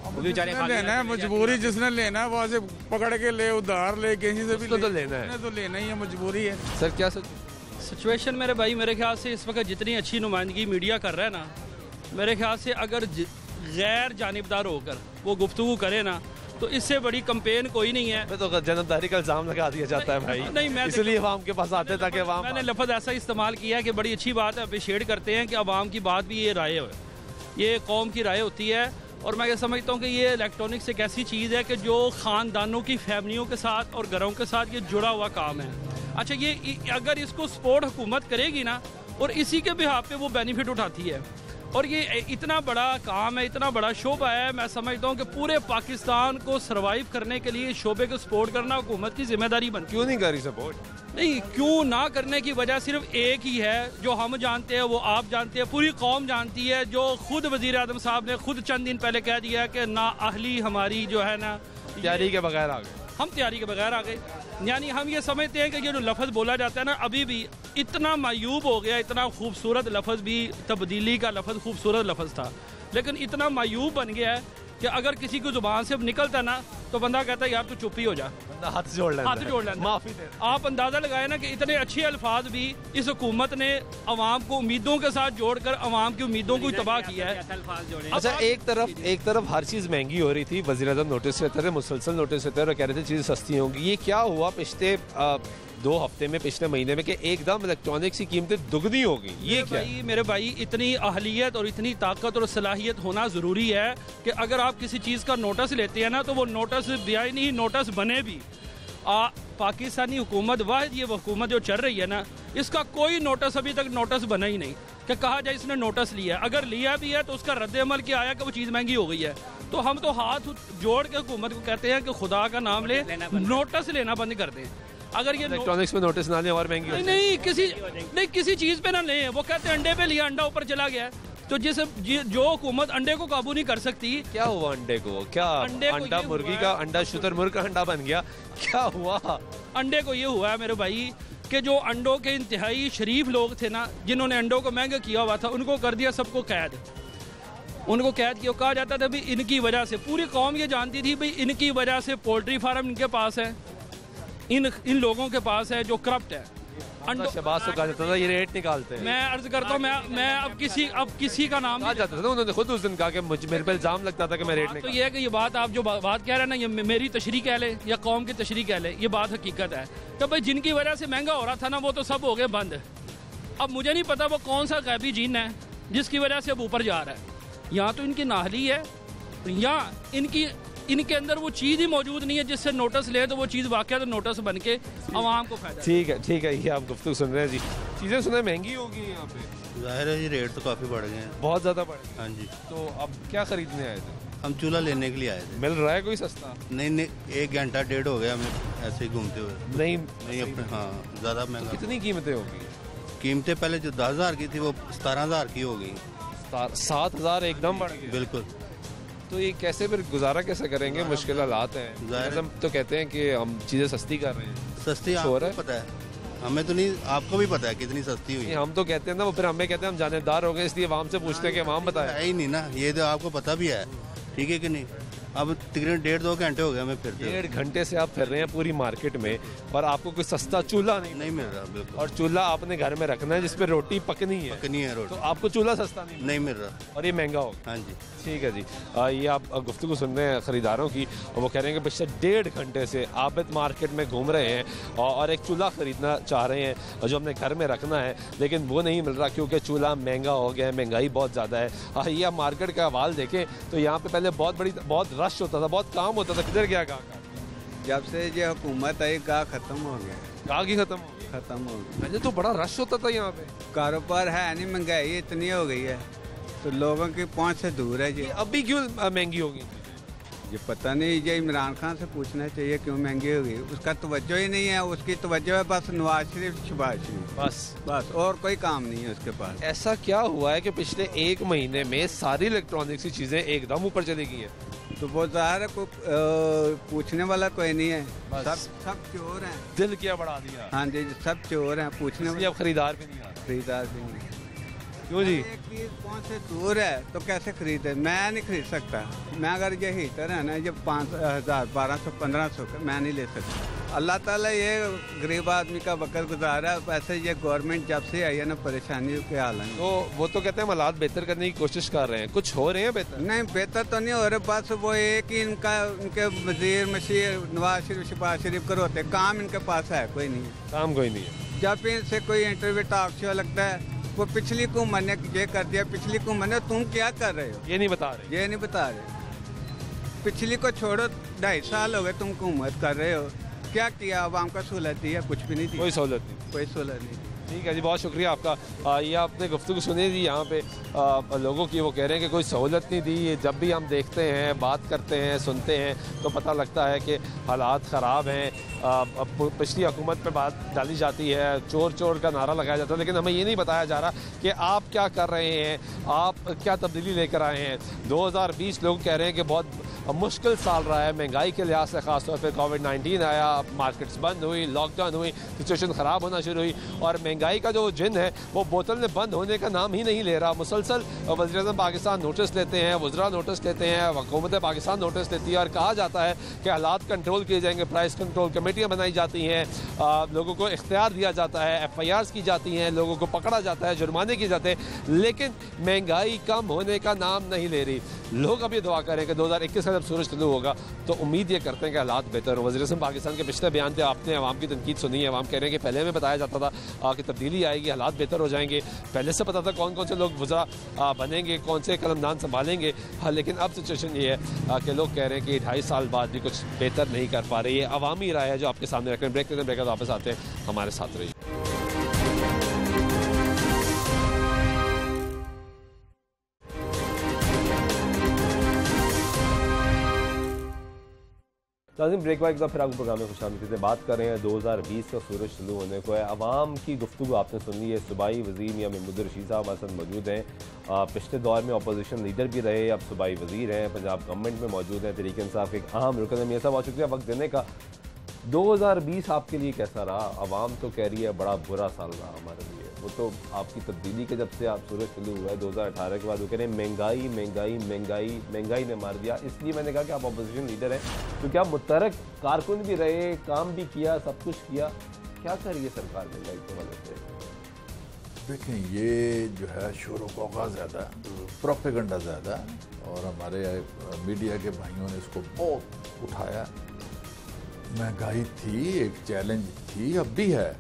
वो बेचारे लेना है, मजबूरी जिसने लेना है वहाँ से पकड़ के ले, उधार ले, कहीं से भी तो लेना है, तो लेना ही है, मजबूरी है। सर क्या सिचुएशन मेरे भाई, मेरे ख्याल से इस वक्त जितनी अच्छी नुमाइंदगी मीडिया कर रहा है ना, मेरे ख्याल से अगर गैर जानिबदार होकर वो गुफ्तगू करे ना, तो इससे बड़ी कंपेन कोई नहीं है। तो जनमदारी का इल्जाम लगा दिया जाता है भाई। नहीं, मैं इसलिए अवाम के पास आते ताकि अवाम। मैंने लफ्ज़ ऐसा इस्तेमाल किया है कि बड़ी अच्छी बात है, अप्रिशिएट करते हैं कि अवाम की बात भी ये राय है, ये कौम की राय होती है। और मैं ये समझता हूँ कि ये इलेक्ट्रॉनिक्स एक ऐसी चीज़ है कि जो ख़ानदानों की फैमिलियों के साथ और घरों के साथ ये जुड़ा हुआ काम है। अच्छा, ये अगर इसको सपोर्ट हुकूमत करेगी ना, और इसी के बिहाफ पे वो बेनिफिट उठाती है, और ये इतना बड़ा काम है, इतना बड़ा शोबा है, मैं समझता हूँ कि पूरे पाकिस्तान को सर्वाइव करने के लिए शोबे को सपोर्ट करना हुकूमत की जिम्मेदारी बनती है। क्यों नहीं कर रही सपोर्ट? नहीं, क्यों ना करने की वजह सिर्फ एक ही है, जो हम जानते हैं, वो आप जानते हैं, पूरी कौम जानती है, जो खुद वज़ीर आज़म साहब ने खुद चंद दिन पहले कह दिया कि ना अहली हमारी जो है ना, तैयारी के बगैर आ गए, हम तैयारी के बगैर आ गए। यानी हम ये समझते हैं कि ये जो लफ्ज़ बोला जाता है ना, अभी भी इतना मायूब हो गया, इतना खूबसूरत लफ्ज़ भी, तब्दीली का लफ्ज़ खूबसूरत लफ्ज़ था, लेकिन इतना मायूब बन गया है कि अगर किसी को जुबान से निकलता ना, तो बंदा कहता है यार तू चुप ही हो जा, हाथ जोड़ लेना, माफी दे। आप अंदाजा लगाए ना कि इतने अच्छे अल्फाज भी इस हुकूमत ने अवाम को उम्मीदों के साथ जोड़कर अवाम की उम्मीदों को तबाह किया है। अच्छा, एक तरफ हर चीज़ महंगी हो रही थी, वज़ीर आज़म नोटिस देते रहे, मुसलसल नोटिस देते रहे, कह रहे थे चीज़ें सस्ती होंगी। ये क्या हुआ पिछले 2 हफ्ते में, पिछले महीने में, कि एकदम इलेक्ट्रॉनिक्स की कीमतें दुगनी हो गई? ये क्या है? मेरे भाई, इतनी अहलियत और इतनी ताकत और सलाहियत होना ज़रूरी है कि अगर आप किसी चीज़ का नोटिस लेते हैं ना, तो वो नोटिस दिया ही नहीं, नोटिस बने भी। पाकिस्तानी हुकूमत, वाहिद ये हुकूमत जो चल रही है ना, इसका कोई नोटिस अभी तक नोटिस बना ही नहीं कि कहा जाए इसने नोटिस लिया है। अगर लिया भी है तो उसका रद्द अमल क्या आया कि वो चीज़ महंगी हो गई है। तो हम तो हाथ जोड़ के हुकूमत को कहते हैं कि खुदा का नाम ले, नोटिस लेना बंद कर दें। अगर ये इलेक्ट्रॉनिक्स में नोटिस ना लें और महंगी नहीं किसी चीज़ पे ना लें। वो कहते हैं अंडे पे लिया, अंडा ऊपर चला गया। तो जो हुकूमत अंडे को काबू नहीं कर सकती। क्या हुआ अंडे को? क्या अंडा मुर्गी का अंडा शुतुरमुर्ग का अंडा बन गया? क्या हुआ? अंडे को ये हुआ है मेरे भाई कि जो अंडों के इंतहाई शरीफ लोग थे ना, जिन्होंने अंडों को महंगा किया हुआ था, उनको कर दिया सबको कैद। उनको कैद किया, कहा जाता था भाई इनकी वजह से, पूरी कौम ये जानती थी भाई इनकी वजह से पोल्ट्री फार्म इनके पास है, इन लोगों के पास है जो करप्ट है। शहबाज को कहा जाता था ये रेट निकालते हैं। मैं अर्ज करता हूँ, मैं अब किसी का नाम कहा जाता था, उन्होंने खुद उस दिन कहा कि मेरे पे इल्जाम लगता था कि मैं रेट तो ये है कि ये बात आप जो बात कह रहे हैं ना, ये मेरी तशरीह कह ले या कौम की तशरीह कह ले, ये बात हकीकत है। तो भाई जिनकी वजह से महंगा हो रहा था ना, वो तो सब हो गए बंद। अब मुझे नहीं पता वो कौन सा गैबी जीन है जिसकी वजह से अब ऊपर जा रहा है। यहाँ तो इनकी नाहली है, या इनके अंदर वो चीज़ ही मौजूद नहीं है जिससे नोटिस ले, तो वो चीज़ वाकई तो नोटिस बन के आवाम को फायदा। ठीक है, ये आप गुफ्तगू सुन रहे हैं जी। चीज़ें सुने महंगी होगी यहाँ पे। जाहिर है जी, रेट तो काफ़ी बढ़ गए हैं, बहुत ज़्यादा बढ़ गए। हाँ जी। तो अब क्या खरीदने आए थे? हम चूल्हा लेने के लिए आए थे। मिल रहा है कोई सस्ता? नहीं, 1 घंटा डेढ़ हो गया हमें ऐसे ही घूमते हुए। नहीं अपने, हाँ ज़्यादा महंगा। कितनी कीमतें होगी? कीमतें पहले जो 10,000 की थी वो 17,000 की हो गई। 7,000 एकदम बढ़ गई। बिल्कुल। तो ये कैसे फिर गुजारा कैसे करेंगे? मुश्किल हालात हैं। हम तो कहते हैं कि हम चीज़ें सस्ती कर रहे हैं। सस्ती आपको पता है, हमें तो नहीं, आपको भी पता है कितनी सस्ती हुई है। हम तो कहते हैं ना, वो फिर हमें कहते हैं हम जानेदार हो गए, इसलिए आवाम से पूछते हैं कि आवाम बताए। है ही नहीं ना, ये तो आपको पता भी है, ठीक है कि नहीं। अब तकरीबन 1.5-2 घंटे हो गए हमें फिरते। 1.5 घंटे से आप फिर रहे हैं पूरी मार्केट में और आपको कोई सस्ता चूल्हा नहीं मिल रहा। बिल्कुल। और चूल्हा आपने घर में रखना है जिसपे रोटी पकनी है रोटी, तो आपको चूल्हा सस्ता नहीं मिल रहा और ये महंगा होगा। हाँ जी, ठीक है जी। ये आप गुफ्तगू सुन रहे हैं खरीदारों की, और वो कह रहे हैं कि पिछले 1.5 घंटे से आबिद मार्केट में घूम रहे हैं और एक चूल्हा खरीदना चाह रहे हैं जो हमने घर में रखना है, लेकिन वो नहीं मिल रहा क्योंकि चूल्हा महंगा हो गया है, महंगाई बहुत ज़्यादा है। ये आप मार्केट का हवाल देखें तो यहाँ पे पहले बहुत रश होता था, बहुत काम होता था। किधर गया गाह? जब से ये हुकूमत आई गाह खत्म हो गया। गाह की खत्म हो गई? पहले तो बड़ा रश होता था यहाँ पे। कारोबार है नहीं, महंगाई इतनी हो गई है तो लोगों की पहुंच से दूर है जी। अभी क्यों महंगी होगी? ये पता नहीं, ये इमरान खान से पूछना चाहिए क्यों महंगी होगी। उसका तवज्जो ही नहीं है, उसकी तवज्जो है बस नवाज शरीफ, शहबाज शरीफ, बस और कोई काम नहीं है उसके पास। ऐसा क्या हुआ है कि पिछले 1 महीने में सारी इलेक्ट्रॉनिक्स की चीजें एकदम ऊपर चली गई हैं? तो वो ज़ाहिर है पूछने वाला कोई नहीं है, सब चोर हैं। दिल क्या बढ़ा दिया? हाँ जी, सब चोर हैं, पूछने वाले। अब खरीदार भी नहीं आ रहा। खरीदार भी नहीं। क्यों जी? एक चीज पहुंच से दूर है तो कैसे खरीदे? मैं नहीं खरीद सकता। मैं अगर ये हीटर है ना, ये 5,000, 1,200, 1,500 का मैं नहीं ले सकता। अल्लाह ताला ये गरीब आदमी का वक्त गुजारा। वैसे ये गवर्नमेंट जब से आई है ना, परेशानी के हाल है। तो वो तो कहते हैं हम हालात बेहतर करने की कोशिश कर रहे हैं, कुछ हो रहे हैं बेहतर? नहीं, बेहतर तो नहीं हो रहे, बस वो एक ही उनके वजीर मशीर नवाज शरीफ, शहबाज शरीफ करो होते, काम इनके पास है कोई नहीं है। काम कोई नहीं है। जब इनसे कोई इंटरव्यू टॉक शो लगता है, वो पिछली हुकूमत ने ये कर दिया, पिछली हुकूमत ने, तुम क्या कर रहे हो? ये नहीं बता रहे। पिछली को छोड़ो, 2.5 साल हो गए तुम हुकूमत कर रहे हो, क्या किया? आवाम का सहूलत दी है? कुछ भी नहीं दी। कोई सहूलत नहीं। ठीक है जी, बहुत शुक्रिया आपका। ये आपने गुफ्तगू सुनी थी यहाँ पे लोगों की, वो कह रहे हैं कि कोई सहूलत नहीं दी। ये जब भी हम देखते हैं, बात करते हैं, सुनते हैं तो पता लगता है कि हालात ख़राब हैं। पिछली हुकूमत पे बात डाली जाती है, चोर चोर का नारा लगाया जाता है, लेकिन हमें ये नहीं बताया जा रहा कि आप क्या कर रहे हैं, आप क्या तब्दीली लेकर आए हैं। 2020 लोग कह रहे हैं कि बहुत मुश्किल साल रहा है महंगाई के लिहाज से, ख़ासतौर पर कोविड-19 आया, मार्केट्स बंद हुई, लॉकडाउन हुई, सिचुएशन ख़राब होना शुरू हुई और महंगाई का जो जिन है वो बोतल में बंद होने का नाम ही नहीं ले रहा। मुसलसल वज़ीर-ए-आज़म पाकिस्तान नोटिस लेते हैं, वज़रा नोटिस लेते हैं, हुकूमत पाकिस्तान नोटिस लेती है और कहा जाता है कि हालात कंट्रोल किए जाएंगे, प्राइस कंट्रोल कमेटियाँ बनाई जाती हैं, लोगों को इख्तियार दिया जाता है, FIRs की जाती हैं, लोगों को पकड़ा जाता है, जुर्माने किए जाते हैं, लेकिन महंगाई कम होने का नाम नहीं ले रही। लोग अब ये दुआ करें कि 2021 का जब सूरज तुलू होगा तो उम्मीद ये करते हैं कि हालात बेहतर हो। वज़ीर-ए-आज़म पाकिस्तान के पिछले बयान थे, आपने आवाम की तनकीद सुनी है। आवाम कह रहे हैं कि पहले में बताया जाता था कि तब्दीली आएगी, हालात बेहतर हो जाएंगे, पहले से पता था कौन कौन से लोग वज़रा बनेंगे, कौन से कलमदान संभालेंगे। हाँ, लेकिन अब सिचुएशन ये है कि लोग कह रहे हैं कि 2.5 साल बाद भी कुछ बेहतर नहीं कर पा रही है। अवामी राय है जो आपके सामने रख रहे हैं। ब्रेक लेते हैं, ब्रेक वापस आते हैं, हमारे साथ रहिए। नाज़रीन, ब्रेक बाद फिर आपको प्रोग्राम में खुशामदीद से बात कर रहे हैं। 2020 का सूरज शुरू होने को है। अवाम की गुफ्तगू आपने सुन ली है। सूबाई वज़ीर मियां महमूद रशीद साहब हमारे साथ मौजूद हैं। पिछले दौर में अपोजिशन लीडर भी रहे, अब सूबाई वज़ीर हैं, पंजाब गवर्नमेंट में मौजूद हैं, तहरीक इंसाफ के एक अहम रुकन है। मियां साहब, बहुत शुक्रिया वक्त देने का। 2020 आपके लिए कैसा रहा? अवाम तो कह रही है बड़ा बुरा साल रहा हमारे लिए। वो तो आपकी तब्दीली के जब से आप सूरज शुरू हुआ है 2018 के बाद, वो कह रहे हैं महंगाई महंगाई महंगाई महंगाई ने मार दिया। इसलिए मैंने कहा कि आप अपोजिशन लीडर हैं, क्योंकि आप मुतहरक कारकुन भी रहे, काम भी किया, सब कुछ किया। क्या कर रही है सरकार महंगाई के हवाले से? देखें, ये जो है शोर गौगा ज़्यादा, प्रोपेगेंडा ज़्यादा, और हमारे मीडिया के भाइयों ने इसको बहुत उठाया। महंगाई थी, एक चैलेंज थी, अब भी है,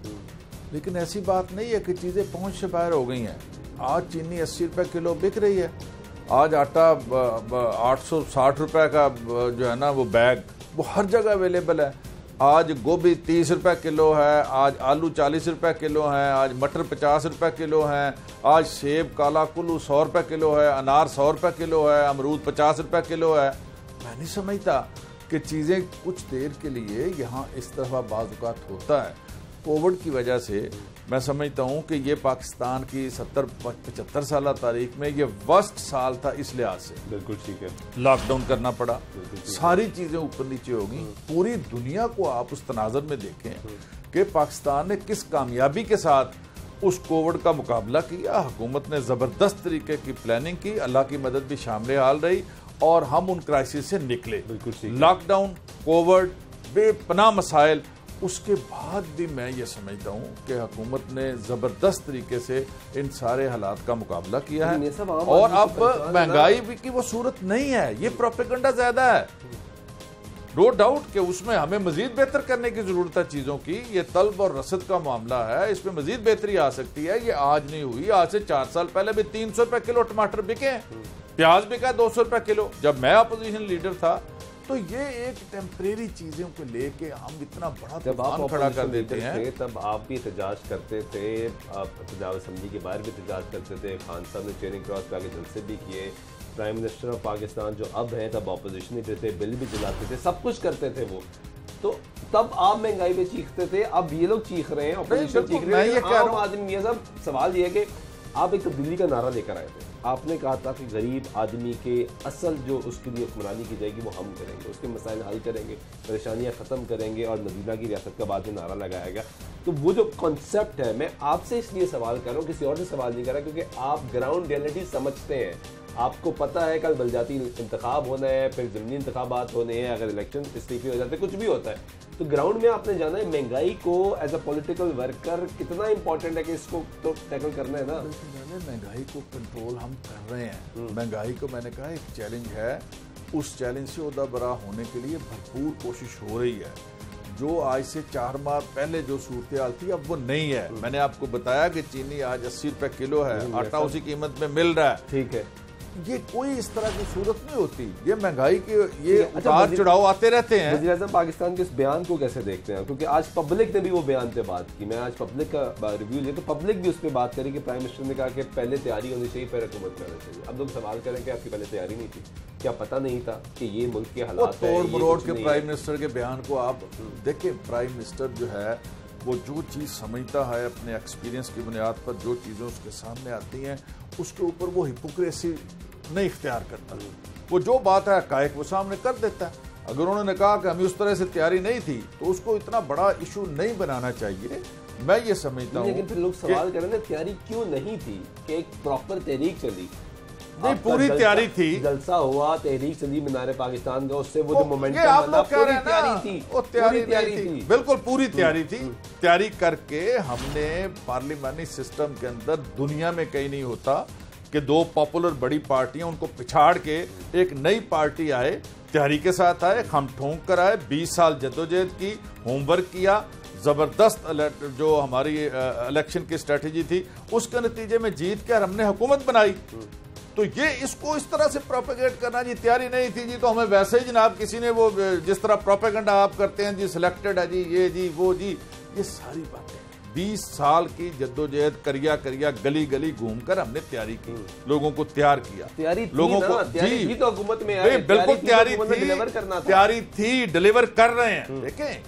लेकिन ऐसी बात नहीं है कि चीज़ें पहुंच से बाहर हो गई हैं। आज चीनी 80 रुपये किलो बिक रही है, आज आटा 860 रुपये का जो है ना वो बैग, वो हर जगह अवेलेबल है। आज गोभी 30 रुपये किलो है, आज आलू 40 रुपये किलो हैं, आज मटर 50 रुपये किलो हैं, आज सेब काला कुल्लू 100 रुपये किलो है, अनार 100 रुपये किलो है, अमरूद 50 रुपये किलो है। मैं नहीं समझता कि चीज़ें कुछ देर के लिए यहाँ इस तरह बाज़ होता है। कोविड की वजह से मैं समझता हूँ कि ये पाकिस्तान की 70-75 साल तारीख में ये वर्स्ट साल था इस लिहाज से। बिल्कुल ठीक है। लॉकडाउन करना पड़ा, सारी चीज़ें ऊपर नीचे हो गई। पूरी दुनिया को आप उस तनाज़र में देखें कि पाकिस्तान ने किस कामयाबी के साथ उस कोविड का मुकाबला किया। हुकूमत ने ज़बरदस्त तरीके की प्लानिंग की, अल्लाह की मदद भी शामिल हाल रही, और हम उन क्राइसिस से निकले। लॉकडाउन, कोविड, बेपनाह मसाइल, उसके बाद भी मैं ये समझता हूँ कि हुकूमत ने ज़बरदस्त तरीके से इन सारे हालात का मुकाबला किया है। और अब महंगाई भी की वो सूरत नहीं है, ये प्रोपेगेंडा ज़्यादा है। नो डाउट कि उसमें हमें मजीद बेहतर करने की ज़रूरत है चीज़ों की। ये तलब और रसद का मामला है, इसमें मजीद बेहतरी आ सकती है। ये आज नहीं हुई, आज से 4 साल पहले भी 300 रुपये किलो टमाटर बिके, प्याज बिका 200 रुपये किलो जब मैं अपोजिशन लीडर था। तो ये एक टेम्परेरी चीज़ों को लेके हम इतना बड़ा तूफान खड़ा कर देते हैं। तब आप भी एहतजाज करते थे, पंजाब असम्बली के बाहर भी एहतजाज करते थे, खान साहब ने चेयरिंग क्रॉस पे आगे जलसे भी किए, प्राइम मिनिस्टर ऑफ पाकिस्तान जो अब हैं तब अपोजिशन में थे, बिल भी जलाते थे, सब कुछ करते थे वो। तो तब आप महंगाई पे चीखते थे, अब ये लोग चीख रहे हैं, अपोजिशन चीख रहे हैं। आम आदमी, ये सब सवाल ये है कि आप एक तब्दीली का नारा लेकर आए थे। आपने कहा था कि गरीब आदमी के असल जो उसके लिए हुक्मरानी की जाएगी वो हम करेंगे, उसके मसाइल हल करेंगे, परेशानियां ख़त्म करेंगे और मदीना की रियासत का बाद में नारा लगाएगा। तो वो जो कॉन्सेप्ट है, मैं आपसे इसलिए सवाल कर रहा हूँ, किसी और से सवाल नहीं कर रहा, क्योंकि आप ग्राउंड रियलिटी समझते हैं। आपको पता है कल बलजाती इंतखाब होना है, फिर ज़मीनी इंतखाबात होने हैं, अगर इलेक्शन इस्तीफे हो जाते कुछ भी होता है। तो ग्राउंड में आपने जाना है महंगाई को एज अ पॉलिटिकल वर्कर कितना इंपॉर्टेंट है कि इसको तो टैकल करना है ना। महंगाई को कंट्रोल हम कर रहे हैं। महंगाई को मैंने कहा एक चैलेंज है, उस चैलेंज से उदा बरा होने के लिए भरपूर कोशिश हो रही है। जो आज से 4 माह पहले जो सूरत थी अब वो नहीं है। मैंने आपको बताया कि चीनी आज 80 रुपए किलो है, आटा उसी कीमत में मिल रहा है। ठीक है, ये कोई इस तरह की सूरत नहीं होती। ये महंगाई के ये उतार चढ़ाव आते रहते हैं। वज़ीर आज़म पाकिस्तान के इस बयान को कैसे देखते हैं? क्योंकि आज पब्लिक ने भी वो बयान पे बात की, मैं आज पब्लिक का रिव्यू लिया तो पब्लिक भी उस पर बात करी कि प्राइम मिनिस्टर ने कहा कि पहले तैयारी होनी चाहिए, फिर हुकूमत करना चाहिए। अब लोग सवाल करें कि आपकी पहले तैयारी नहीं थी, क्या पता नहीं था कि ये मुल्क के हालात तोड़ मरोड़ के प्राइम मिनिस्टर के बयान को आप देखिए। प्राइम मिनिस्टर जो है वो जो चीज़ समझता है अपने एक्सपीरियंस की बुनियाद पर, जो चीज़ें उसके सामने आती हैं उसके ऊपर वो हिपोक्रेसी नहीं इख्तियार करता। वो जो बात है हक़ाइक़ वो सामने कर देता है। अगर उन्होंने कहा कि हमें उस तरह से तैयारी नहीं थी तो उसको इतना बड़ा इशू नहीं बनाना चाहिए। मैं ये समझता हूँ। लेकिन फिर लोग सवाल करें ना, तैयारी क्यों नहीं थी कि एक प्रॉपर तहरीक चली? नहीं, पूरी तैयारी थी, जलसा हुआ, तहरीक चली मीनार पाकिस्तान का, उससे वो जो मोमेंटम बना, पूरी तैयारी थी। वो तैयारी थी, बिल्कुल पूरी तैयारी थी। तैयारी करके हमने पार्लियामानी सिस्टम के अंदर दुनिया में कहीं नहीं होता कि 2 पॉपुलर बड़ी पार्टियां उनको पिछाड़ के एक नई पार्टी आए, तैयारी के साथ आए, हम ठोंक कर आए, 20 साल जद्दोजहद की, होमवर्क किया, जबरदस्त जो हमारी इलेक्शन की स्ट्रेटेजी थी उसके नतीजे में जीत कर हमने हुकूमत बनाई। तो ये इसको इस तरह से प्रोपेगेट करना जी तैयारी नहीं थी जी तो हमें वैसे ही जनाब किसी ने वो जिस तरह प्रोपेगेंडा आप करते हैं जी सिलेक्टेड है जी, ये जी वो जी, ये सारी बातें 20 साल की जद्दोजहद करिया करिया गली गली घूमकर हमने तैयारी की, लोगों को तैयार किया। तैयारी थी लोगों को तैयारी थी तो हुकूमत में आए, बिल्कुल तैयारी थी, डिलीवर करना था। तैयारी थी, डिलीवर कर रहे हैं। देखें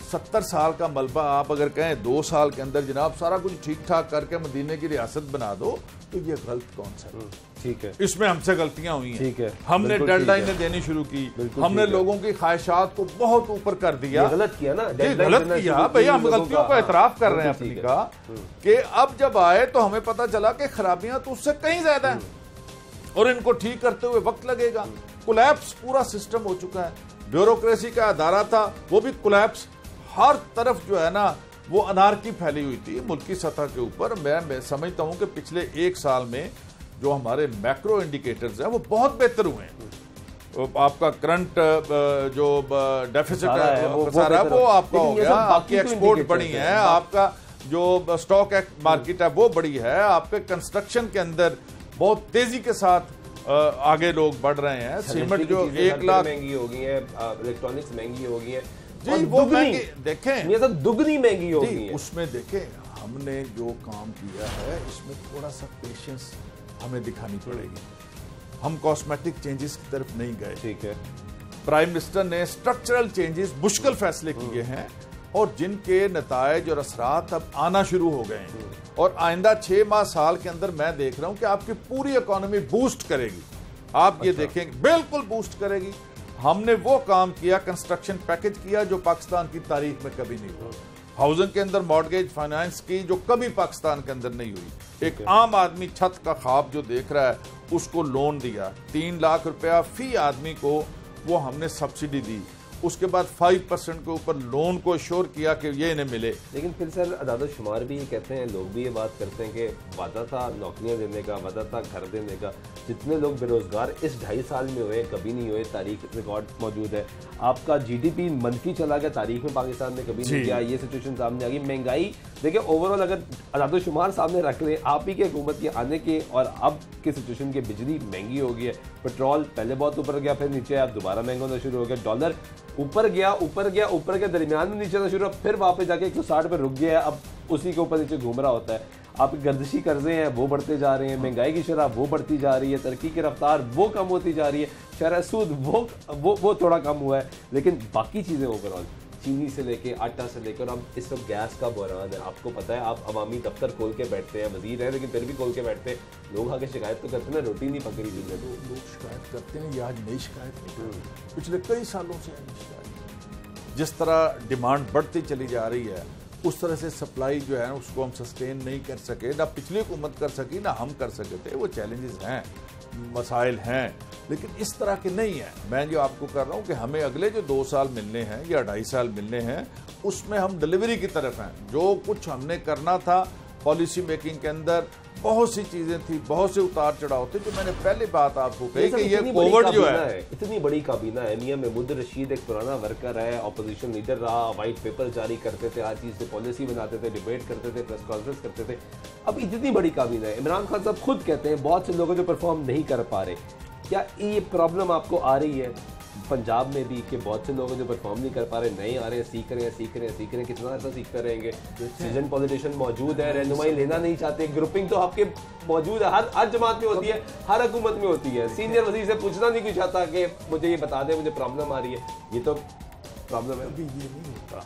70 साल का मलबा आप अगर कहें 2 साल के अंदर जनाब सारा कुछ ठीक ठाक करके मदीने की रियासत बना दो, तो ये गलत कौन सा है? ठीक है, इसमें हमसे गलतियां हुई हैं। ठीक है, हमने डेडलाइनें देनी शुरू की, हमने लोगों की ख्वाहिशात को बहुत ऊपर कर दिया। गलत किया ना, गलत किया भैया, हम गलतियों को एतराफ कर रहे हैं अपनी का कि अब जब आए तो हमें पता चला कि खराबियां तो उससे कहीं ज्यादा हैं और इनको ठीक करते हुए वक्त लगेगा। कोलैप्स पूरा सिस्टम हो चुका है, ब्यूरोक्रेसी का अदारा था वो भी कोलैप्स, हर तरफ जो है ना वो अनारकी फैली हुई थी मुल्की सतह के ऊपर। मैं समझता हूं कि पिछले 1 साल में जो हमारे मैक्रो इंडिकेटर्स हैं वो बहुत बेहतर हुए हैं। आपका करंट जो डेफिसिट है वो आपका हो गया, आपकी एक्सपोर्ट बढ़ी है, आपका जो स्टॉक मार्केट है वो बढ़ी है, आपके कंस्ट्रक्शन के अंदर बहुत तेजी के साथ आगे लोग बढ़ रहे हैं। सीमेंट जो 1 लाख महंगी हो गई है, इलेक्ट्रॉनिक्स महंगी हो गई है जी, वो महंगी देखें ये तो दुगनी महंगी हो गई है। उसमें देखें हमने जो काम किया है इसमें थोड़ा सा पेशेंस हमें दिखानी पड़ेगी। हम कॉस्मेटिक चेंजेस की तरफ नहीं गए। ठीक है, प्राइम मिनिस्टर ने स्ट्रक्चरल चेंजेस मुश्किल फैसले किए हैं और जिनके नतायज और असरात अब आना शुरू हो गए हैं और आइंदा 6 माह साल के अंदर मैं देख रहा हूं कि आपकी पूरी इकोनॉमी बूस्ट करेगी। आप ये देखेंगे बिल्कुल बूस्ट करेगी। हमने वो काम किया, कंस्ट्रक्शन पैकेज किया जो पाकिस्तान की तारीख में कभी नहीं हुआ। हाउसिंग के अंदर मॉर्गेज फाइनेंस की जो कभी पाकिस्तान के अंदर नहीं हुई। एक आम आदमी छत का ख्वाब जो देख रहा है उसको लोन दिया, 3 लाख रुपया फी आदमी को वो हमने सब्सिडी दी। उसके बाद 5% के ऊपर लोन को श्योर किया कि ये इन्हें मिले। लेकिन फिर सर अदाद-ओ-शुमार भी ये कहते हैं, लोग भी ये बात करते हैं कि वादा था नौकरियां देने का, वादा था घर देने का। जितने लोग बेरोजगार इस 2.5 साल में हुए कभी नहीं हुए, तारीख रिकॉर्ड मौजूद है। आपका GDP मनफी चला गया, तारीख में पाकिस्तान में कभी नहीं गया। ये सिचुएशन सामने आ गई। महंगाई देखिए ओवरऑल अगर अदाद-ओ-शुमार सामने रख लें आप ही की हुकूमत के आने के और अब की सिचुएशन के, बिजली महंगी हो गई है, पेट्रोल पहले बहुत ऊपर गया फिर नीचे, अब दोबारा महंगा होना शुरू हो गया, डॉलर ऊपर गया दरमियान में नीचे होना शुरू, फिर वापस जाके 160 पे रुक गया है, अब उसी के ऊपर नीचे घूम रहा होता है। आपके गर्दिशी कर्जे हैं वो बढ़ते जा रहे हैं, महंगाई की शरह वो बढ़ती जा रही है, तरक्की की रफ्तार वो कम होती जा रही है, शरह सूद वो थोड़ा कम हुआ है, लेकिन बाकी चीज़ें ओवरऑल चीनी से लेके आटा से लेकर अब इस वक्त गैस का बहरान है। आपको पता है आप अवामी दफ्तर खोल के बैठते हैं, वजीर है लेकिन फिर भी खोल के बैठते हैं, लोग आगे शिकायत तो करते हैं ना, रोटी नहीं पक रही दिन में। लोग शिकायत करते हैं, ये आज नई शिकायत नहीं, पिछले कई सालों से शिकायत। जिस तरह डिमांड बढ़ती चली जा रही है उस तरह से सप्लाई जो है उसको हम सस्टेन नहीं कर सके, ना पिछली हुकूमत कर सकी ना हम कर सके थे। वो चैलेंजेस हैं, मसाइल हैं, लेकिन इस तरह के नहीं है। मैं जो आपको कर रहा हूं कि हमें अगले जो 2 साल मिलने हैं या 2.5 साल मिलने हैं उसमें हम डिलीवरी की तरफ हैं। जो कुछ हमने करना था पॉलिसी मेकिंग के अंदर बहुत सी चीजें थी, बहुत से उतार चढ़ाव थे। जो मैंने पहले बात आपको कही कि ये कोविड जो है इतनी बड़ी काबीना है। मियां महमूद रशीद एक पुराना वर्कर है, ऑपोजिशन लीडर रहा, व्हाइट पेपर जारी करते थे, हर चीज से पॉलिसी बनाते थे, डिबेट करते थे, प्रेस कॉन्फ्रेंस करते थे। अब इतनी बड़ी काबीना है, इमरान खान साहब खुद कहते हैं बहुत से लोगों जो परफॉर्म नहीं कर पा रहे। क्या ये प्रॉब्लम आपको आ रही है पंजाब में भी कि बहुत से लोग जो परफॉर्म नहीं कर पा रहे, नए आ रहे हैं, सीख रहे हैं, कितना ऐसा सीखते रहेंगे? सीजन पॉलिटिशियन मौजूद है, रहनुमाई लेना नहीं चाहते, ग्रुपिंग तो आपके मौजूद है, हर जमात में होती है, हर हुकूमत में होती है। सीनियर वजीर से पूछना नहीं कुछ चाहता कि मुझे ये बता दें मुझे प्रॉब्लम आ रही है, ये तो प्रॉब्लम है। अभी ये नहीं होता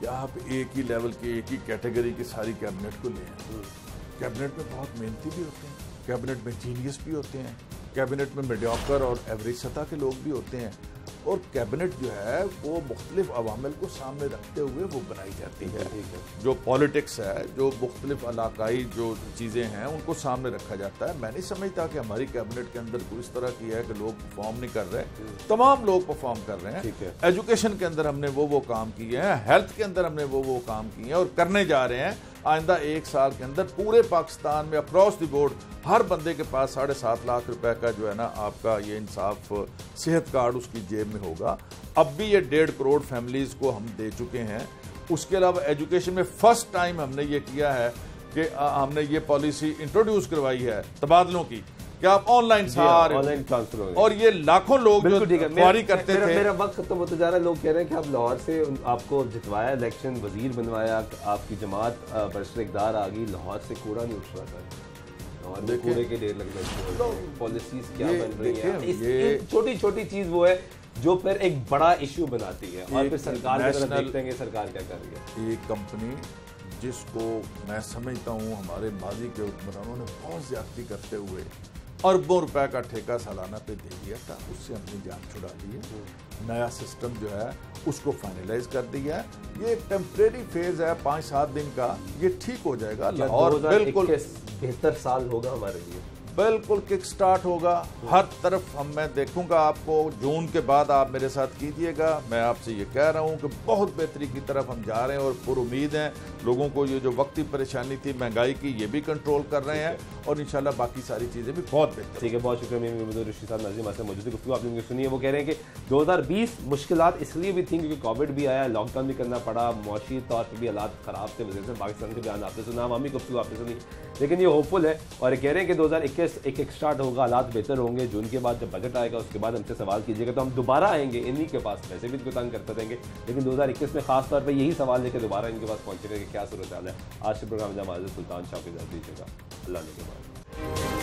या आप एक ही लेवल के एक ही कैटेगरी की सारी कैबिनेट को लें। कैबिनेट में बहुत मेहनती भी होते हैं, कैबिनेट में जीनियस भी होते हैं, कैबिनेट में मीडियोकर और एवरेज सतह के लोग भी होते हैं, और कैबिनेट जो है वो मुख्तलिफ अवामिल को सामने रखते हुए वो बनाई जाती है। जो पॉलिटिक्स है, जो मुख्तलिफ इलाकाई जो चीज़ें हैं उनको सामने रखा जाता है। मैं नहीं समझता कि हमारी कैबिनेट के अंदर कोई इस तरह की है कि लोग परफॉर्म नहीं कर रहे, तमाम लोग परफॉर्म कर रहे हैं। एजुकेशन के अंदर हमने वो काम किए हैं, हेल्थ के अंदर हमने वो काम किए हैं और करने जा रहे हैं। आइंदा 1 साल के अंदर पूरे पाकिस्तान में अक्रॉस द बोर्ड हर बंदे के पास 7.5 लाख रुपए का जो है ना आपका ये इंसाफ सेहत कार्ड उसकी जेब में होगा। अब भी ये 1.5 करोड़ फैमिलीज को हम दे चुके हैं। उसके अलावा एजुकेशन में फर्स्ट टाइम हमने ये किया है कि हमने ये पॉलिसी इंट्रोड्यूस करवाई है तबादलों की कि आप ऑनलाइन ऑनलाइन ट्रांसफर हो गए और ये लाखों लोग बिल्कुल ठीक है। ख्वारी करते थे। मेरा वक्त खत्म होता जा रहा है। लोग कह रहे हैं कि आप लाहौर से आपको जितवाया इलेक्शन, वजीर बनवाया, आपकी जमात बरसर इक़्तिदार आ गई, लाहौर से कूड़ा नहीं उठ रहा था, लाहौर में कूड़े के ढेर लग गए। पॉलिसीज क्या बन रही है, छोटी छोटी चीज वो है जो फिर एक बड़ा इशू बनाती है और फिर सरकार की तरफ देखते हैं कि सरकार क्या कर रही है। एक कंपनी जिसको मैं समझता हूँ हमारे माजी के हुक्मरानों ने बहुत ज्यादती करते हुए अरबों रुपए का ठेका सालाना पे दे दिया था, उससे अपनी जान छुड़ा ली है। नया सिस्टम जो है उसको फाइनलाइज कर दिया है। ये एक टेम्परेरी फेज है 5-7 दिन का, ये ठीक हो जाएगा। लाहौर बिल्कुल बेहतर साल होगा हमारे लिए, बिल्कुल किक स्टार्ट होगा हर तरफ। मैं देखूंगा आपको जून के बाद, आप मेरे साथ कीजिएगा। मैं आपसे ये कह रहा हूँ कि बहुत बेहतरी की तरफ हम जा रहे हैं और पूरी उम्मीद है लोगों को ये जो वक्ती परेशानी थी महंगाई की, ये भी कंट्रोल कर रहे हैं और इंशाल्लाह बाकी सारी चीज़ें भी बहुत बेहतर। ठीक है, बहुत शुक्रिया। ऋषि साहब नाज़िम हमारे साथ मौजूद है, गुफ्तगू आपने सुनी है। वो कह रहे हैं कि 2020 मुश्किलात इसलिए भी थी क्योंकि कोविड भी आया, लॉकडाउन भी करना पड़ा, मौशी तौर पर भी हालात ख़राब थे, वजह से पाकिस्तान के बयान आपने सुना, अवामी गुफ्तगू आपने सुनी, लेकिन ये होपफुल है और कह रहे हैं कि 2021 एक स्टार्ट होगा, हालात बेहतर होंगे। जून के बाद जब बजट आएगा उसके बाद हमसे सवाल कीजिएगा तो हम दोबारा आएंगे इन्हीं के पास, वैसे भी इनको तंग करते रहेंगे, लेकिन 2021 में खास तौर पर यही सवाल लेकर दोबारा इनके पास पहुंचेगा कि क्या सूरत हाल है। आज के प्रोग्राम में जमात सुल्तान शाह के साथ दीजिएगा। अल्लाह ने के बाद।